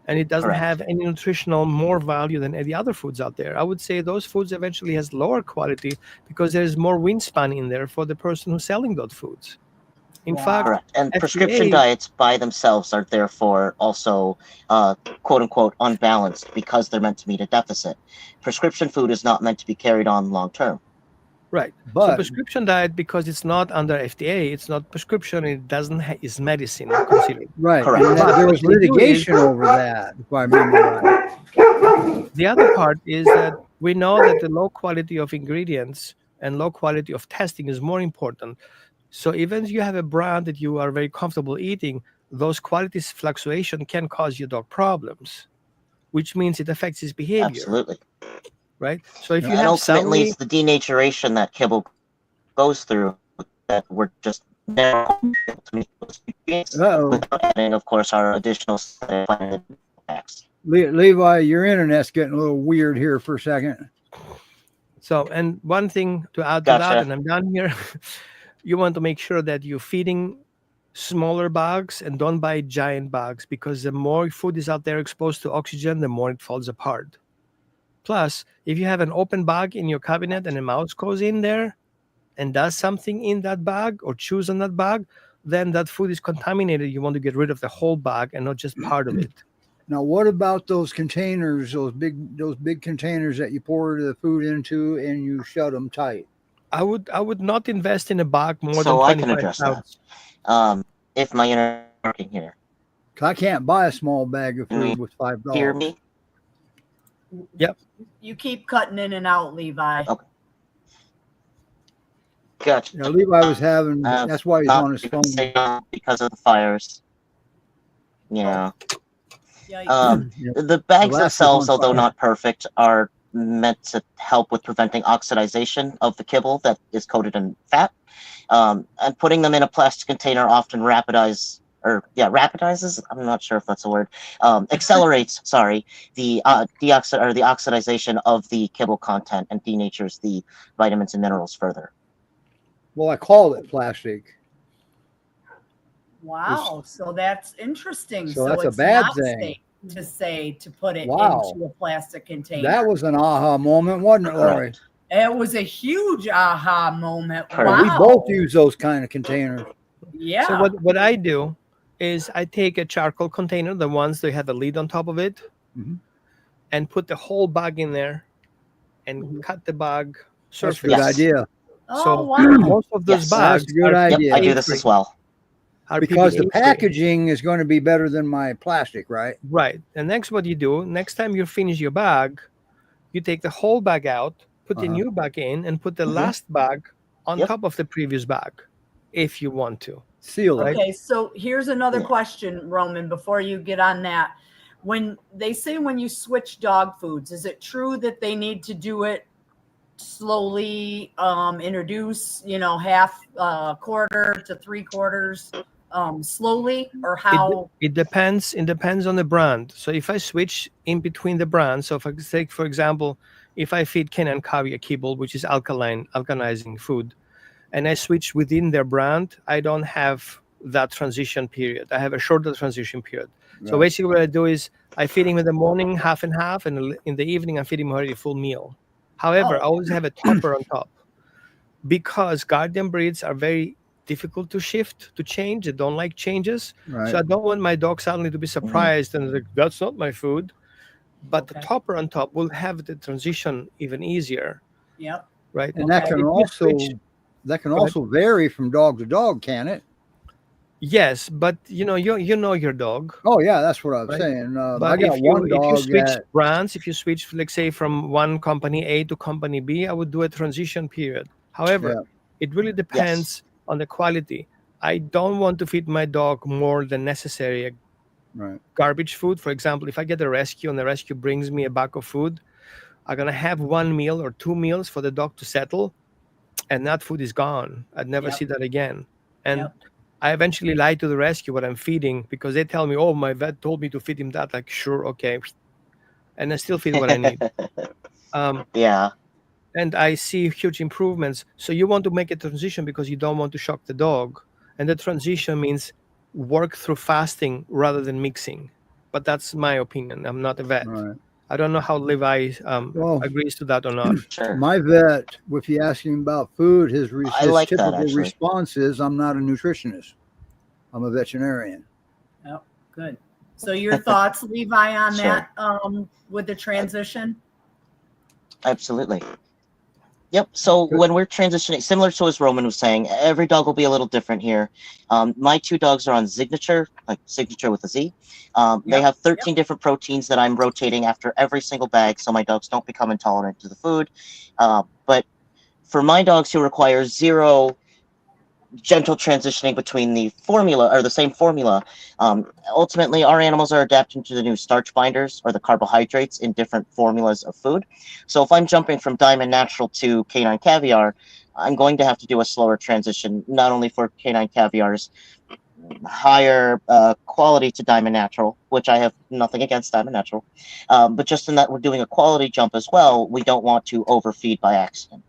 And it doesn't Correct. have any nutritional more value than any other foods out there. I would say those foods eventually has lower quality because there's more wingspan in there for the person who's selling those foods. In fact, Correct. And prescription FDA, diets by themselves are therefore also quote unquote unbalanced because they're meant to meet a deficit. Prescription food is not meant to be carried on long term. right? So But prescription diet, because it's not under FDA, it's not prescription. It doesn't is medicine considered. right, Correct. and But there what was they do is, litigation over that, if I remember right. the other part is that we know that the low quality of ingredients and low quality of testing is more important. So even if you have a brand that you are very comfortable eating, those qualities fluctuation can cause your dog problems, which means it affects his behavior, Absolutely. right? So if you And have ultimately, suddenly, it's the denaturation that kibble goes through that we're just never able to make those ingredients Uh-oh. without adding, of course, our additional impacts. Levi, your internet's getting a little weird here for a second. so, and one thing to add to that, Gotcha. and I'm done here, you want to make sure that you're feeding smaller bugs and don't buy giant bugs, because the more food is out there exposed to oxygen, the more it falls apart. Plus, if you have an open bag in your cabinet and a mouse goes in there and does something in that bag or chews on that bag, then that food is contaminated. You want to get rid of the whole bag and not just part of it. Now, what about those containers, those big containers that you pour the food into and you shut them tight? I would not invest in a bag more So than I can 25 address pounds. that. If my internet is working here. 'Cause I can't buy a small bag of Can you food with $5. hear me? Yep. You keep cutting in and out, Levi. Okay. Gotcha. Levi was having, that's why he's Not on his phone. because of the fires. Yeah. Yikes. The bags The last themselves, was on although fire. not perfect, are meant to help with preventing oxidization of the kibble that is coated in fat. And putting them in a plastic container often rapidizes, I'm not sure if that's a word, accelerates, the the oxidization of the kibble content and denatures the vitamins and minerals further. Well, I called it plastic. Wow. So that's interesting. So that's a it's bad not thing. safe to put it Wow. into a plastic container. That was an aha moment, wasn't it, Lori? Correct. It was a huge aha moment. Correct. Wow. We both use those kind of containers. Yeah. So what I do is I take a charcoal container, the ones that have the lid on top of it, and put the whole bag in there and cut the bag surface. That's a good idea. So Oh, wow. most of those Yes. bags That's a good are idea. Yep, I do this as well. Because the PPA-free. packaging is going to be better than my plastic, right? Right. And next, what you do, next time you finish your bag, you take the whole bag out, put the new bag in, and put the last bag on top of the previous bag, if you want to. Seal it. Right? Okay, so here's another question, Roman, before you get on that. When they say when you switch dog foods, is it true that they need to do it slowly, introduce, half, quarter to 3/4, slowly, or how? It depends. It depends on the brand. So if I switch in between the brands, so if I take, for example, if I feed Canine Caviar kibble, which is alkalizing food, and I switch within their brand, I don't have that transition period. I have a shorter transition period. Right. So basically what I do is I feed him in the morning half and half, and in the evening I feed him already a full meal. However, I always have a topper on top, because guardian breeds are very difficult to shift, to change. They don't like changes. Right. So I don't want my dog suddenly to be surprised and like, that's not my food. But the topper on top will have the transition even easier. Yep. Right. And that can also vary from dog to dog, can it? Yes, but you know your dog. Oh yeah, that's what I was saying. But I got one dog. If you switch brands, if you switch, like say from one company A to company B, I would do a transition period. However, it really depends on the quality. I don't want to feed my dog more than necessary. Garbage food, for example, if I get a rescue and the rescue brings me a bag of food, I'm gonna have 1 meal or 2 meals for the dog to settle, and that food is gone. I'd never see that again. And I eventually lie to the rescue what I'm feeding, because they tell me, oh, my vet told me to feed him that. Like, sure, okay. And I still feed what I need. And I see huge improvements. So you want to make a transition because you don't want to shock the dog. And the transition means work through fasting rather than mixing. But that's my opinion. I'm not a vet. Right. I don't know how Levi agrees to that or not. Sure. My vet, if you ask him about food, his like typical response is, I'm not a nutritionist. I'm a veterinarian. Oh, good. So your thoughts, Levi, on that with the transition? Absolutely. Yep. So when we're transitioning, similar to as Roman was saying, every dog will be a little different here. My 2 dogs are on Signature, like Signature with a Z. They have 13 different proteins that I'm rotating after every single bag, so my dogs don't become intolerant to the food. But for my dogs who require 0 gentle transitioning between the formula or the same formula, ultimately our animals are adapting to the new starch binders or the carbohydrates in different formulas of food. So if I'm jumping from Diamond Natural to Canine Caviar, I'm going to have to do a slower transition, not only for Canine Caviar's higher quality to Diamond Natural, which I have nothing against Diamond Natural, but just in that we're doing a quality jump as well, we don't want to overfeed by accident.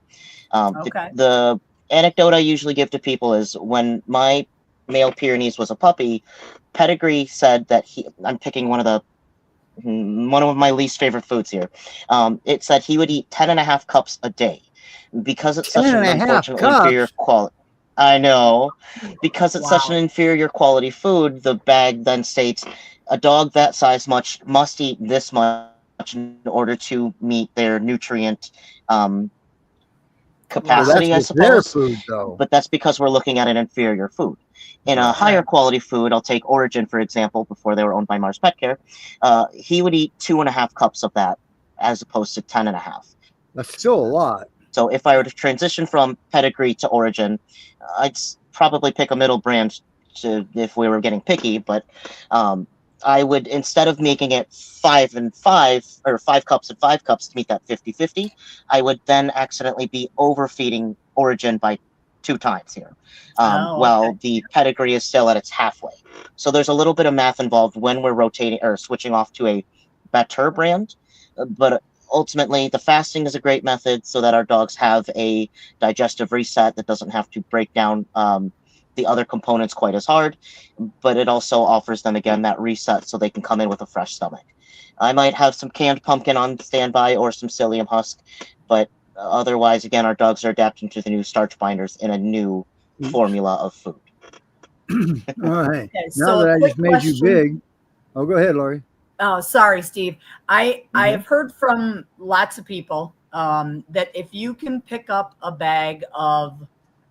The anecdote I usually give to people is when my male Pyrenees was a puppy, Pedigree said that I'm picking one of my least favorite foods here. It said he would eat 10.5 cups a day because it's such an unfortunately inferior quality. I know, because it's such an inferior quality food. The bag then states a dog that size must eat this much in order to meet their nutrient capacity, I suppose. Food, though. But that's because we're looking at an inferior food. In a higher quality food, I'll take Origin, for example, before they were owned by Mars Pet Care. He would eat 2.5 cups of that as opposed to 10.5. That's still a lot. So if I were to transition from Pedigree to Origin, I'd probably pick a middle brand if we were getting picky, but I would, instead of making it 5 and 5 or 5 cups and 5 cups to meet that 50-50, I would then accidentally be overfeeding Origin by 2 times here. While the Pedigree is still at its halfway. So there's a little bit of math involved when we're rotating or switching off to a better brand, but ultimately the fasting is a great method so that our dogs have a digestive reset that doesn't have to break down the other components quite as hard, but it also offers them again that reset so they can come in with a fresh stomach. I might have some canned pumpkin on standby or some psyllium husk, but otherwise, again, our dogs are adapting to the new starch binders in a new formula of food. right. Okay, Now so that a I quick just made you question. big. Oh, go ahead, Lori. Oh, sorry, Steve. I Mhm. have heard from lots of people that if you can pick up a bag of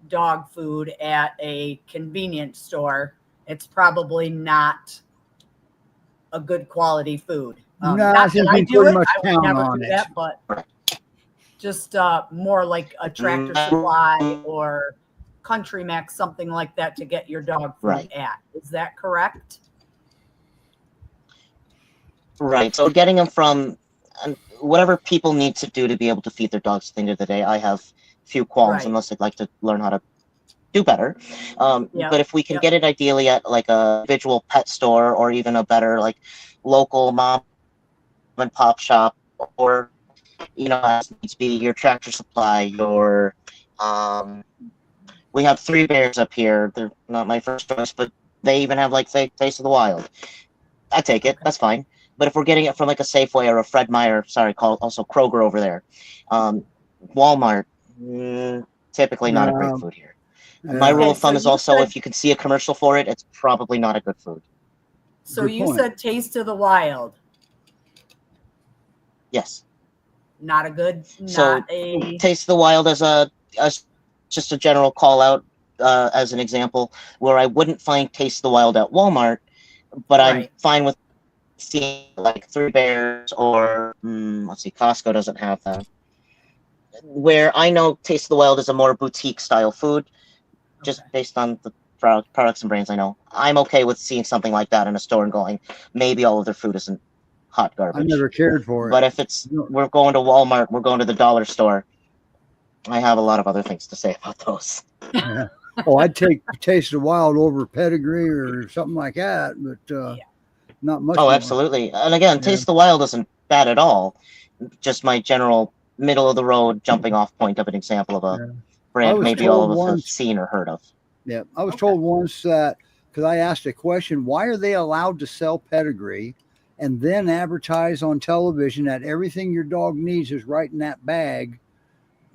dog food at a convenience store, it's probably not a good quality food. No, Not I that think I you do pretty it. much I would count never on do it. that, but just more like a Tractor Supply or Country Max, something like that to get your dog food Right. at. Is that correct? Right. So getting them from whatever people need to do to be able to feed their dogs at the end of the day, I have few qualms Right. unless they'd like to learn how to do better. Yep. But if we can Yep. get it ideally at like a individual pet store or even a better like local mom and pop shop, or as needs to be your Tractor Supply, your we have Three Bears up here. They're not my first choice, but they even have like Taste of the Wild. I take it. That's fine. But if we're getting it from like a Safeway or a Fred Meyer, also Kroger over there, Walmart, typically not a great food here. My rule of thumb is also if you can see a commercial for it, it's probably not a good food. So Good you point. said Taste of the Wild. Yes. Not a good. So Not a. Taste of the Wild as just a general call out as an example where I wouldn't find Taste of the Wild at Walmart, but I'm Right. fine with seeing like Three Bears or let's see, Costco doesn't have them. Where I know Taste of the Wild is a more boutique style food, just based on the products and brands I know. I'm okay with seeing something like that in a store and going, maybe all of their food isn't hot garbage. I never cared for it. But if it's we're going to Walmart, we're going to the dollar store, I have a lot of other things to say about those. Yeah. Oh, I'd take Taste of the Wild over Pedigree or something like that, but not much. Oh, more. absolutely. And again, Taste of the Wild isn't bad at all. Just my general middle of the road jumping off point of an example of a brand maybe all of us have seen or heard of. Yeah, I was told once that because I asked a question, why are they allowed to sell Pedigree and then advertise on television that everything your dog needs is right in that bag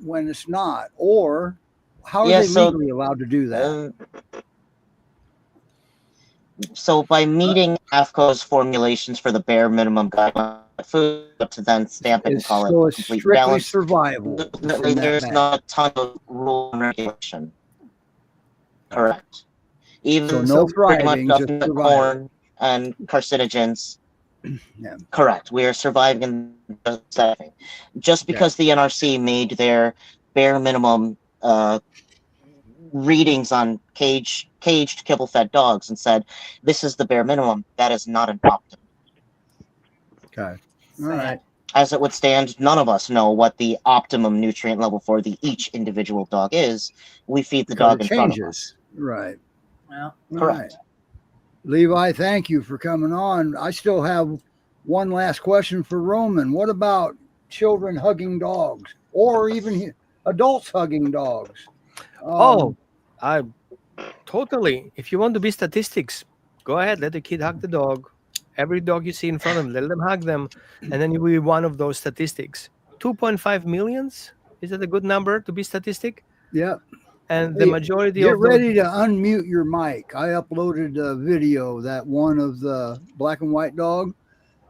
when it's not? Or how are they legally allowed to do that? So by meeting AFCO's formulations for the bare minimum guideline food to then stamp it and call it complete balance, survival. There's not a ton of rule and regulation. Correct. Even so pretty much nothing but corn and carcinogens. Yeah. Correct. We are surviving in the setting. Just because the NRC made their bare minimum readings on caged kibble-fed dogs and said, this is the bare minimum, that is not an optimum. Okay. All right. As it would stand, none of us know what the optimum nutrient level for each individual dog is. We feed the dog in front of us. Right. Well, correct. Right. Levi, thank you for coming on. I still have one last question for Roman. What about children hugging dogs or even adults hugging dogs? I totally. If you want to be statistics, go ahead. Let the kid hug the dog. Every dog you see in front of them, let them hug them, and then you'll be one of those statistics. 2.5 millions? Is that a good number to be statistic? Yeah. And the majority get of ready to unmute your mic. I uploaded a video, that one of the black and white dog,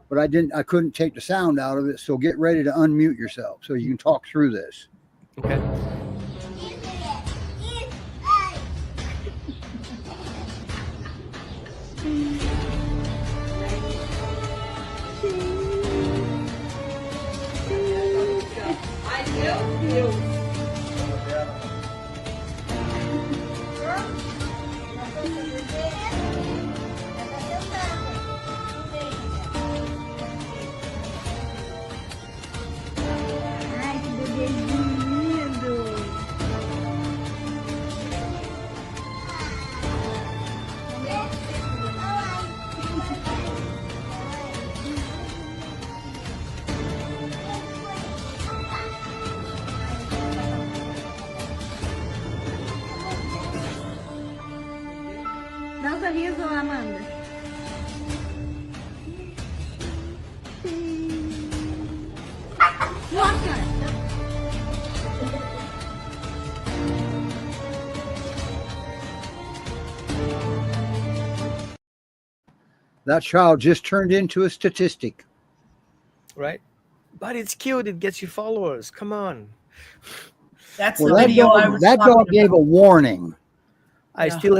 but I couldn't take the sound out of it. So get ready to unmute yourself so you can talk through this. Okay. Dá um sorriso, Amanda. Nossa! That child just turned into a statistic. Right? But it's cute. It gets you followers. Come on. That's Well, the video I was that talking dog gave a about. warning. I Yeah. still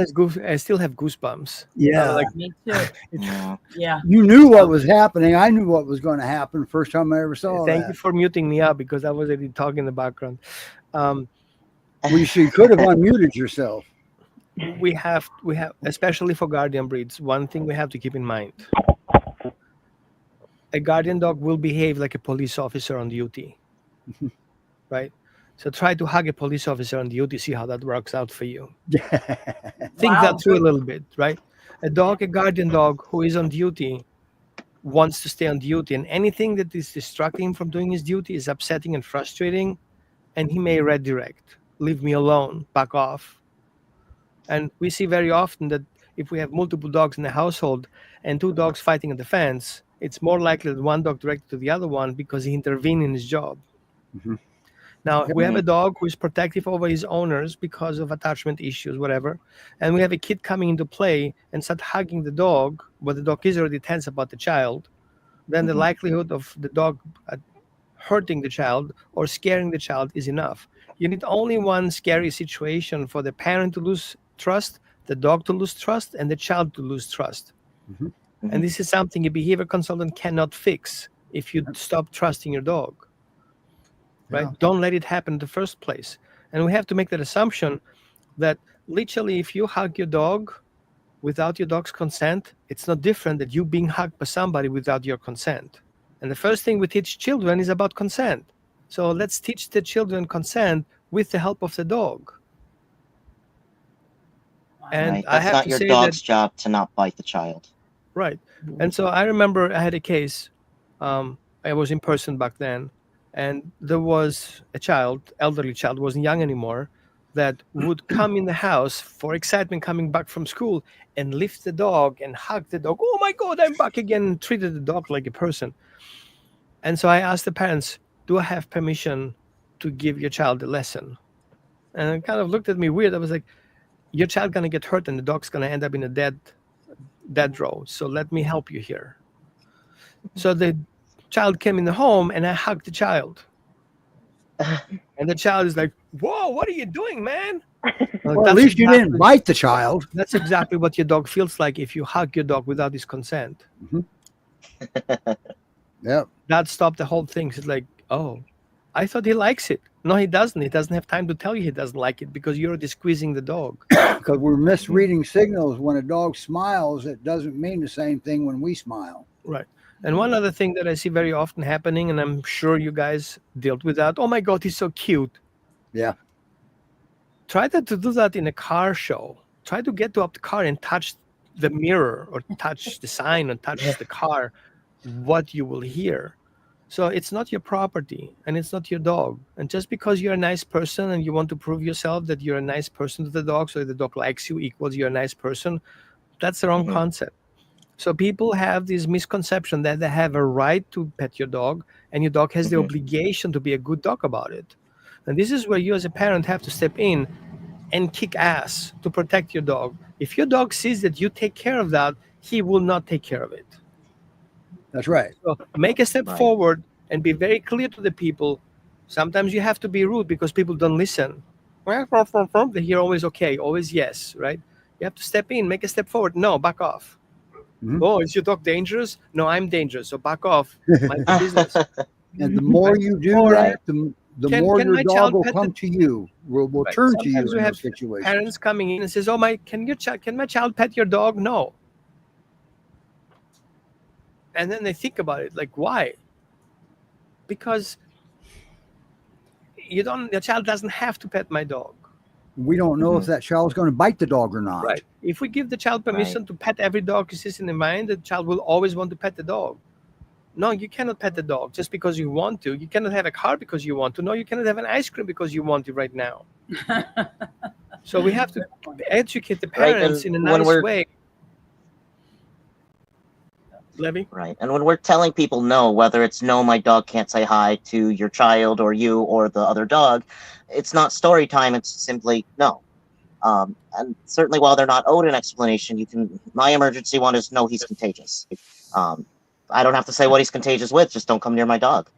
have goosebumps. Yeah. I'm like, Me too. Yeah. Yeah. You knew what was happening. I knew what was going to happen first time I ever saw thank that. you for muting me up because I was already talking in the background. Well, you could have unmuted yourself. We have, especially for guardian breeds, one thing we have to keep in mind. A guardian dog will behave like a police officer on duty, right? So try to hug a police officer on duty, see how that works out for you. Think that through a little bit, right? A guardian dog who is on duty wants to stay on duty, and anything that is distracting him from doing his duty is upsetting and frustrating, and he may redirect. Leave me alone, back off. And we see very often that if we have multiple dogs in the household and two dogs fighting at the fence, it's more likely that one dog directed to the other one because he intervened in his job. Mhm. Now, we have a dog who is protective over his owners because of attachment issues, whatever. And we have a kid coming into play and start hugging the dog, but the dog is already tense about the child. Then the likelihood of the dog hurting the child or scaring the child is enough. You need only one scary situation for the parent to lose trust, the dog to lose trust, and the child to lose trust. Mhm. And this is something a behavior consultant cannot fix if you stop trusting your dog. Right? Yeah. Don't let it happen in the first place. And we have to make that assumption that literally if you hug your dog without your dog's consent, it's not different than you being hugged by somebody without your consent. And the first thing we teach children is about consent. So let's teach the children consent with the help of the dog. And Right. I That's have not to your say dog's that, job to not bite the child. right. And so I remember I had a case. I was in person back then, and there was a child, elderly child, wasn't young anymore, that would come in the house for excitement coming back from school and lift the dog and hug the dog. Oh my God, I'm back again, and treated the dog like a person. And so I asked the parents, do I have permission to give your child a lesson? And it kind of looked at me weird. I was like, your child gonna get hurt and the dog's gonna end up in a dead row. So let me help you here. So the child came in the home and I hugged the child. And the child is like, whoa, what are you doing, man? Well, at least you didn't bite the child. That's exactly what your dog feels like if you hug your dog without his consent. Yep. That stopped the whole thing. It's like, oh, I thought he likes it. No, he doesn't. He doesn't have time to tell you he doesn't like it because you're already squeezing the dog. Because we're misreading signals. When a dog smiles, it doesn't mean the same thing when we smile. Right. And one other thing that I see very often happening, and I'm sure you guys dealt with that. Oh my God, he's so cute. Yeah. Try to do that in a car show. Try to get up the car and touch the mirror or touch the sign or touch the car. What you will hear. So it's not your property and it's not your dog. And just because you're a nice person and you want to prove yourself that you're a nice person to the dog, so the dog likes you equals you're a nice person, that's the wrong concept. So people have this misconception that they have a right to pet your dog and your dog has the obligation to be a good dog about it. And this is where you as a parent have to step in and kick ass to protect your dog. If your dog sees that you take care of that, he will not take care of it. That's right. So make a step forward and be very clear to the people. Sometimes you have to be rude because people don't listen. They hear always okay, always yes, right? You have to step in, make a step forward. No, back off. Oh, is your dog dangerous? No, I'm dangerous. So back off. Mind your business. And the more you do that, the more your dog will come to you. Will turn to you in those situations. Parents coming in and says, "Oh can my child pet your dog?" No. And then they think about it, like, why? Because your child doesn't have to pet my dog. We don't know if that child's going to bite the dog or not. Right. If we give the child permission to pet every dog who sits in the mind, the child will always want to pet the dog. No, you cannot pet the dog just because you want to. You cannot have a car because you want to. No, you cannot have an ice cream because you want to right now. So we have to educate the parents in a nice way. Levy? Right. And when we're telling people no, whether it's no, my dog can't say hi to your child or you or the other dog, it's not story time. It's simply no. And certainly, while they're not owed an explanation, my emergency one is no, he's contagious. I don't have to say what he's contagious with. Just don't come near my dog.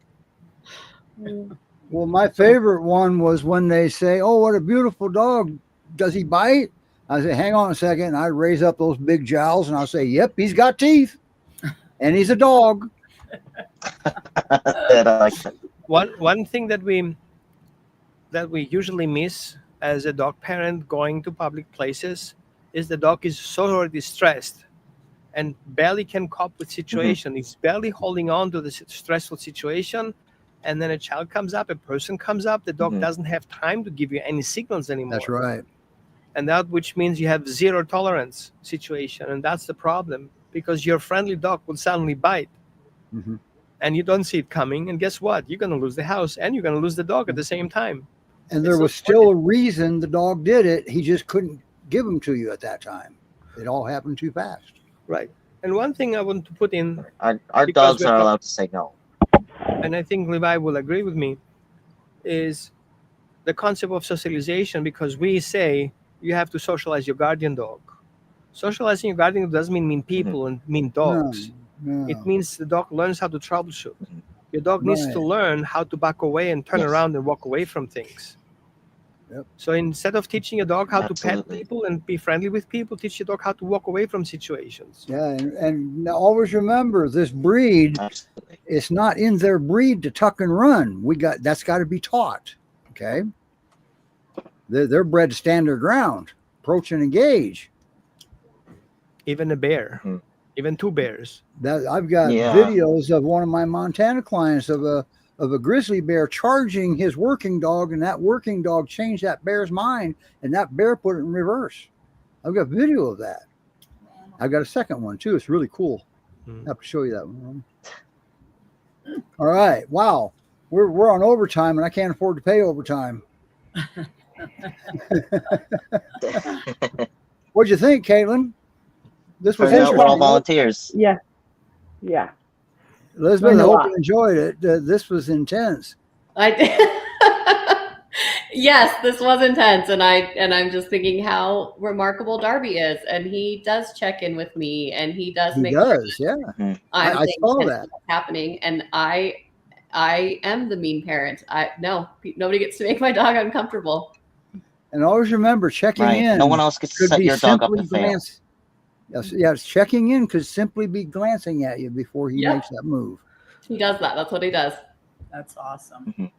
Well, my favorite one was when they say, "Oh, what a beautiful dog. Does he bite?" I say, "Hang on a second." I raise up those big jowls and I'll say, "Yep, he's got teeth, and he's a dog." One thing that we usually miss as a dog parent going to public places is the dog is so already stressed and barely can cope with situation. He's barely holding on to the stressful situation, and then a child comes up, a person comes up, the dog doesn't have time to give you any signals anymore. That's right. And that which means you have zero tolerance situation, and that's the problem, because your friendly dog will suddenly bite. And you don't see it coming, and guess what? You're going to lose the house and you're going to lose the dog at the same time. And there was still a reason the dog did it. He just couldn't give them to you at that time. It all happened too fast. Right. And one thing I want to put in, our dogs are allowed to say no. And I think Levi will agree with me, is the concept of socialization, because we say you have to socialize your guardian dog. Socializing your guardian dog doesn't mean people and mean dogs. No. It means the dog learns how to troubleshoot. Your dog needs to learn how to back away and turn around and walk away from things. So instead of teaching a dog how to pet people and be friendly with people, teach your dog how to walk away from situations. Yeah, and always remember, this breed, it's not in their breed to tuck and run. That's got to be taught. Okay, they're bred to stand their ground, approach and engage. Even a bear, even two bears. I've got videos of one of my Montana clients of a grizzly bear charging his working dog, and that working dog changed that bear's mind, and that bear put it in reverse. I've got video of that. I've got a second one too. It's really cool. I have to show you that one. All right. Wow. We're on overtime, and I can't afford to pay overtime. What'd you think, Kaitlyn? This was we're all volunteers. Yeah. Elizabeth, I hope you enjoyed it. This was intense. I did. Yes, this was intense, and I'm just thinking how remarkable Darby is, and he does check in with me, and he does make sure I saw that happening, and I am the mean parent. Nobody gets to make my dog uncomfortable. And always remember, checking in. No one else gets to set your dog up to fail. Yes, checking in could simply be glancing at you before he makes that move. He does that. That's what he does. That's awesome.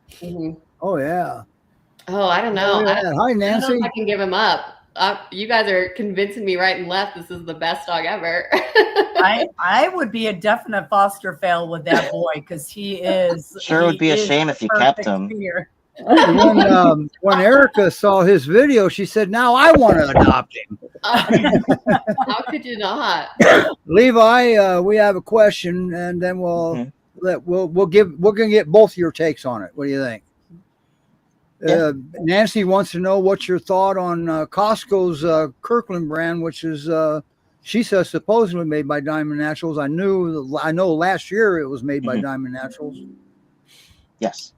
Oh, yeah. Oh, I don't know. Hi, Nancy. I don't know if I can give him up. You guys are convincing me right and left. This is the best dog ever. I would be a definite foster fail with that boy, because he is. Sure, it would be a shame if you kept him. When Erica saw his video, she said, "Now I want to adopt him." How could you not? Levi, we have a question, and then we're gonna get both your takes on it. What do you think? Nancy wants to know what's your thought on Costco's Kirkland brand, which is she says supposedly made by Diamond Naturals. I know last year it was made by Diamond Naturals. Yes.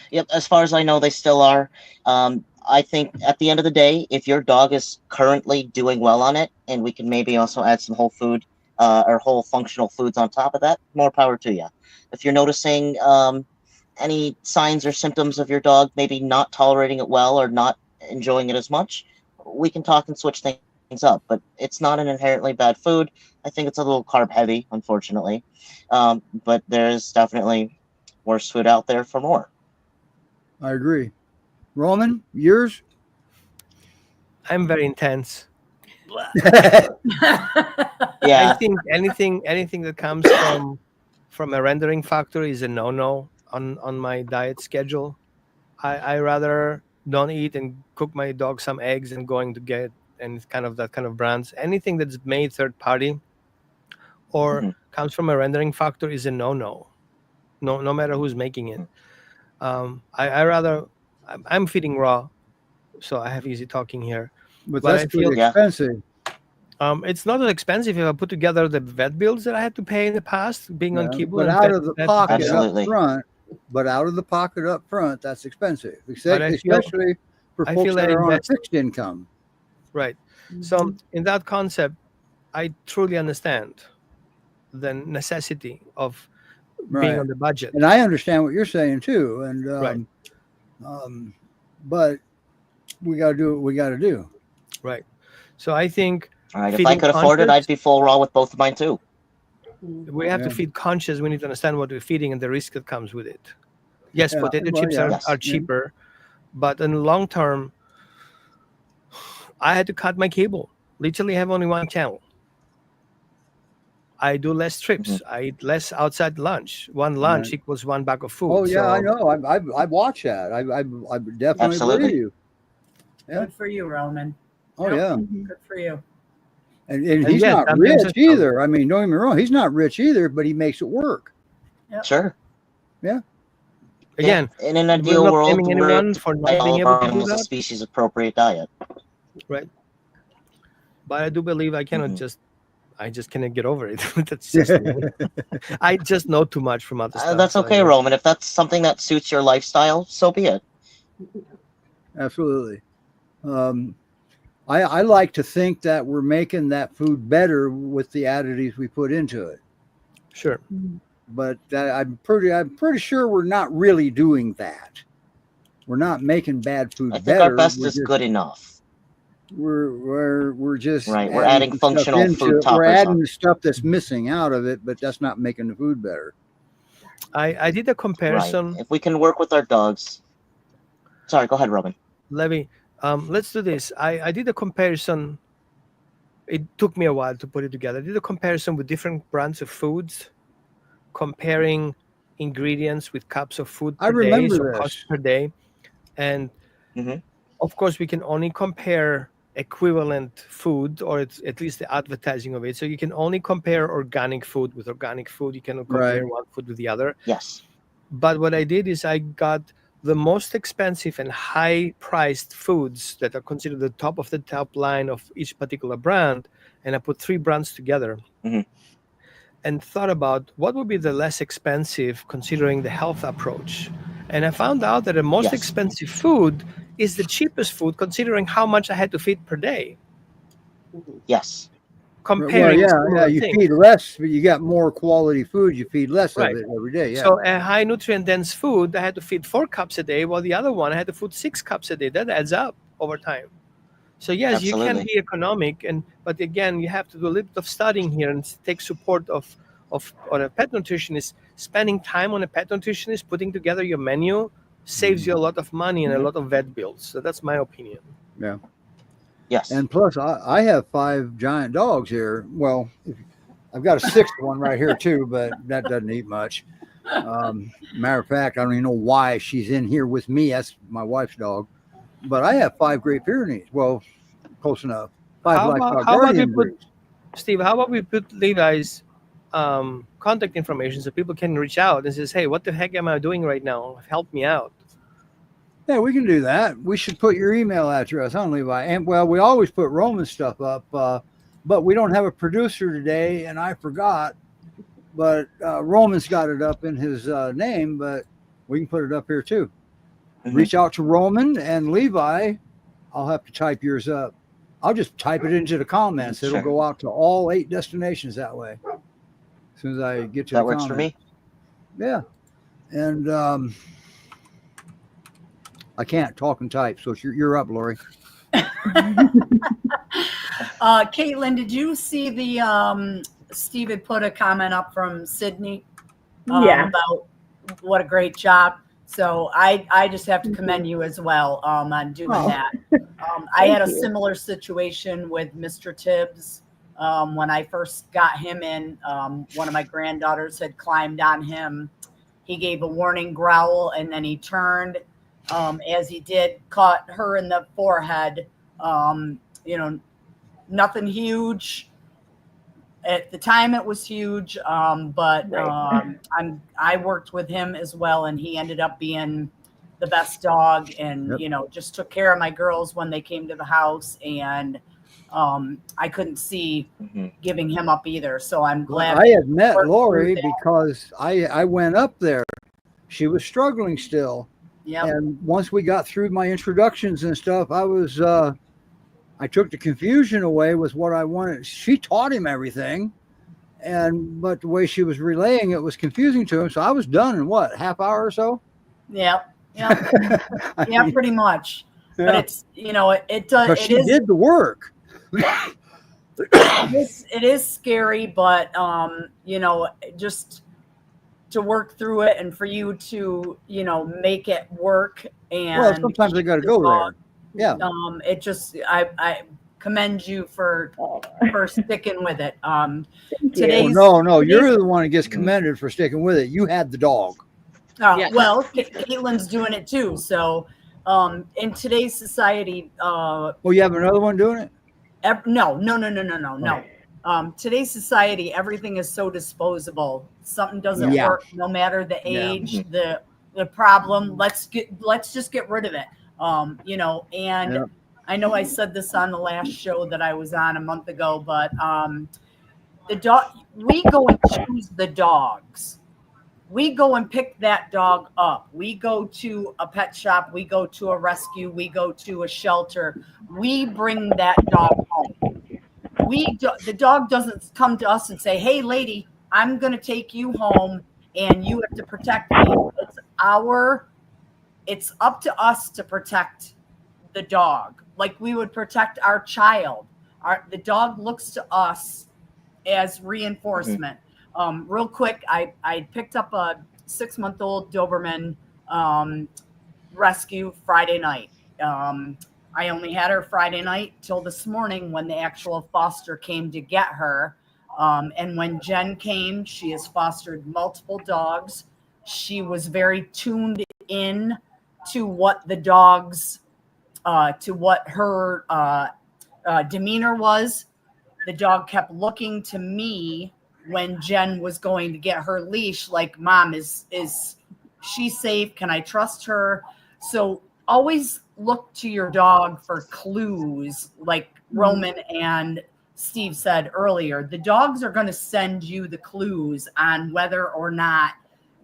Yep, as far as I know, they still are. I think at the end of the day, if your dog is currently doing well on it, and we can maybe also add some whole food or whole functional foods on top of that, more power to you. If you're noticing any signs or symptoms of your dog maybe not tolerating it well or not enjoying it as much, we can talk and switch things up. But it's not an inherently bad food. I think it's a little carb heavy, unfortunately. But there's definitely worse food out there for more. I agree. Roman, yours? I'm very intense. Yeah. I think anything that comes from a rendering factory is a no-no on my diet schedule. I rather don't eat and cook my dog some eggs and going to get and that kind of brands. Anything that's made third party or comes from a rendering factory is a no-no. No matter who's making it. I'm feeding raw, so I have easy talking here. But that's pretty expensive. It's not that expensive if I put together the vet bills that I had to pay in the past, being on kibble. But out of the pocket up front, that's expensive. Especially for folks that are on a fixed income. Right. So in that concept, I truly understand the necessity of being on the budget. And I understand what you're saying too. And Right. But we got to do what we got to do. Right. So I think All right, if I could afford it, I'd be full raw with both of mine too. We have to feed conscious. We need to understand what we're feeding and the risk that comes with it. Yes, potato chips are cheaper, but in the long term, I had to cut my cable. Literally have only one channel. I do less trips. I eat less outside lunch. One lunch equals one bag of food. Oh yeah, I know. I watch that. I definitely believe you. Yeah. Good for you, Roman. Oh yeah. Good for you. And he's not rich either. I mean, don't get me wrong. He's not rich either, but he makes it work. Yep. Sure. Yeah. Again, in an ideal world, anyone for not being able to do that. A species appropriate diet. Right. But I do believe I cannot I just cannot get over it. That's just I just know too much from other stuff. That's okay, Roman. If that's something that suits your lifestyle, so be it. Absolutely. I like to think that we're making that food better with the additives we put into it. Sure. But I'm pretty sure we're not really doing that. We're not making bad food I think better. our best is good enough. We're just right. We're adding functional food toppers. We're adding the stuff that's missing out of it, but that's not making the food better. I did a comparison. Right. If we can work with our dogs. Sorry, go ahead, Robin. Levi, let's do this. I did a comparison. It took me a while to put it together. I did a comparison with different brands of foods, comparing ingredients with cups of food per day, so cost per day. And of course, we can only compare equivalent food, or it's at least the advertising of it. So you can only compare organic food with organic food. You cannot compare one food with the other. Yes. But what I did is I got the most expensive and high-priced foods that are considered the top of the top line of each particular brand, and I put 3 brands together and thought about what would be the less expensive considering the health approach. And I found out that the most expensive food is the cheapest food considering how much I had to feed per day. Yes. Comparing you feed less, but you got more quality food. You feed less of it every day. Yeah. So a high nutrient dense food, I had to feed 4 cups a day, while the other one I had to feed 6 cups a day. That adds up over time. So yes, you can be economic, but again, you have to do a little bit of studying here and take support of a pet nutritionist. Spending time on a pet nutritionist, putting together your menu, saves you a lot of money and a lot of vet bills. So that's my opinion. Yeah. Yes. And plus, I have 5 giant dogs here. Well, I've got a 6th one right here too, but that doesn't eat much. Matter of fact, I don't even know why she's in here with me. That's my wife's dog. But I have 5 Great Pyrenees. Well, close enough. 5 how about we put, Steve? How about we put Levi's contact information so people can reach out and says, "Hey, what the heck am I doing right now? Help me out." Yeah, we can do that. We should put your email address on, Levi. And well, we always put Roman stuff up, but we don't have a producer today, and I forgot. But Roman's got it up in his name, but we can put it up here too. Reach out to Roman and Levi. I'll have to type yours up. I'll just type it into the comments. It'll go out to all 8 destinations that way. As soon as I get to that the works comments. for me. Yeah. And I can't talk and type, so you're up, Lori. Kaitlyn, did you see the Steve had put a comment up from Sydney about what a great job. So I just have to commend you as well on doing that. I had a similar situation with Mr. Tibbs when I first got him in. One of my granddaughters had climbed on him. He gave a warning growl, and then he turned. As he did, caught her in the forehead. Nothing huge. At the time, it was huge, but I worked with him as well, and he ended up being the best dog, and just took care of my girls when they came to the house, and I couldn't see giving him up either. So I'm glad. I had met Lori because I went up there. She was struggling still. Yep. And once we got through my introductions and stuff, I was I took the confusion away with what I wanted. She taught him everything, but the way she was relaying it was confusing to him. So I was done in what, half hour or so? Yeah. Yeah. Yeah, pretty much. Yeah. But it's, you know, it does. Because she did the work. It is scary, but you know, just to work through it and for you to, you know, make it work. And well, sometimes I got to go there. Yeah. It just, I commend you for sticking with it. Today's no, you're the one that gets commended for sticking with it. You had the dog. Well, Kaitlyn's doing it too. So, in today's society, you have another one doing it? No. Today's society, everything is so disposable. Something doesn't work, no matter the age, the problem. Let's just get rid of it. You know, and I know I said this on the last show that I was on a month ago, but the dog, we go and choose the dogs. We go and pick that dog up. We go to a pet shop. We go to a rescue. We go to a shelter. We bring that dog home. The dog doesn't come to us and say, "Hey, lady, I'm going to take you home and you have to protect me." It's up to us to protect the dog. Like we would protect our child. The dog looks to us as reinforcement. Real quick, I picked up a 6-month-old Doberman rescue Friday night. I only had her Friday night till this morning when the actual foster came to get her. And when Jen came, she has fostered multiple dogs. She was very tuned in to what the dogs, to what her demeanor was. The dog kept looking to me when Jen was going to get her leash, like, "Mom, is she safe? Can I trust her?" So always look to your dog for clues, like Roman and Steve said earlier. The dogs are going to send you the clues on whether or not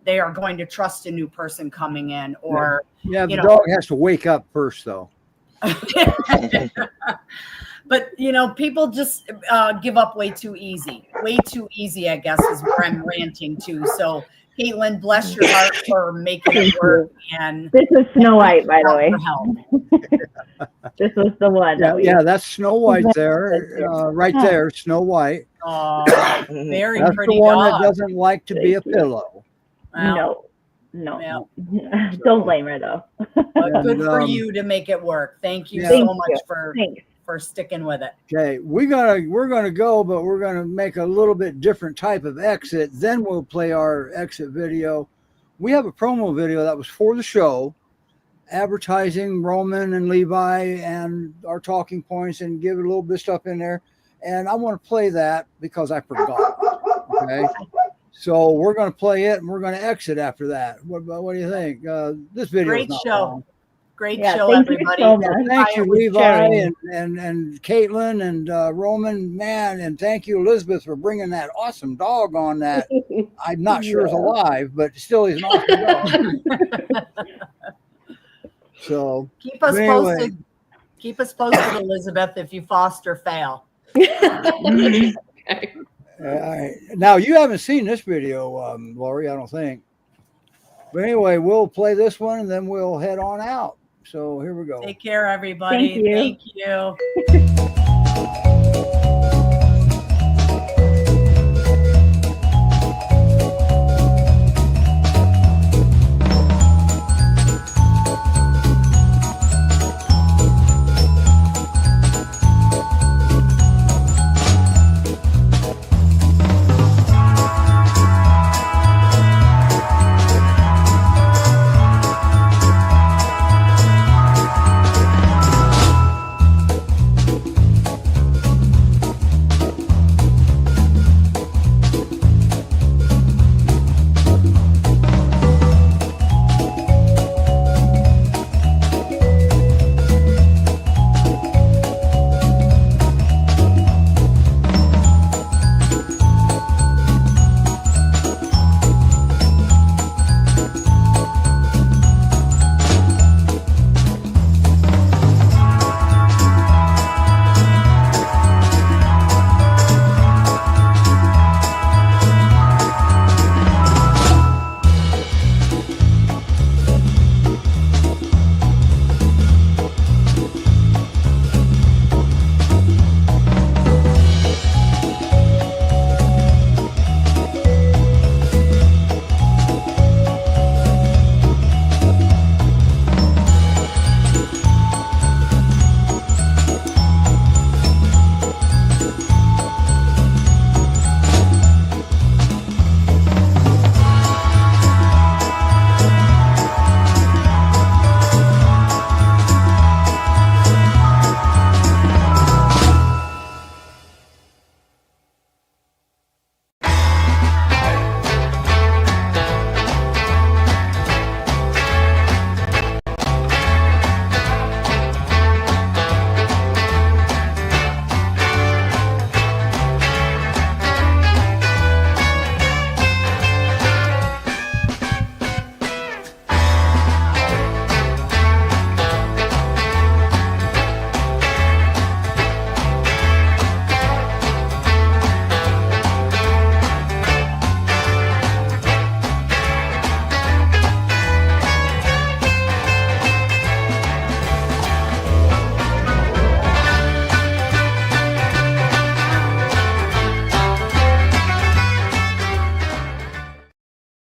they are going to trust a new person coming in, or the dog has to wake up first, though. But you know, people just give up way too easy, I guess, is where I'm ranting to. So Kaitlyn, bless your heart for making it work. And this is Snow White, by the way. This was the one. That's Snow White there, right there, Snow White. Very that's pretty the one dog. that doesn't like to be a pillow. Well, no. Don't blame her though. But good for you to make it work. Thank you so much for sticking with it. Okay, we're gonna go, but we're gonna make a little bit different type of exit. Then we'll play our exit video. We have a promo video that was for the show, advertising Roman and Levi and our talking points, and give it a little bit of stuff in there. And I want to play that because I forgot. Okay, so we're gonna play it, and we're gonna exit after that. What do you think? This video great is not show. long. Great show, everybody. Thank you, Levi and Kaitlyn and Roman, man, and thank you, Elizabeth, for bringing that awesome dog on that. I'm not sure is alive, but still he's an awesome dog. So keep us posted. Keep us posted, Elizabeth, if you foster fail. All right. Now you haven't seen this video, Lori, I don't think. But anyway, we'll play this one and then we'll head on out. So here we go. Take care, everybody. Thank you. Thank you.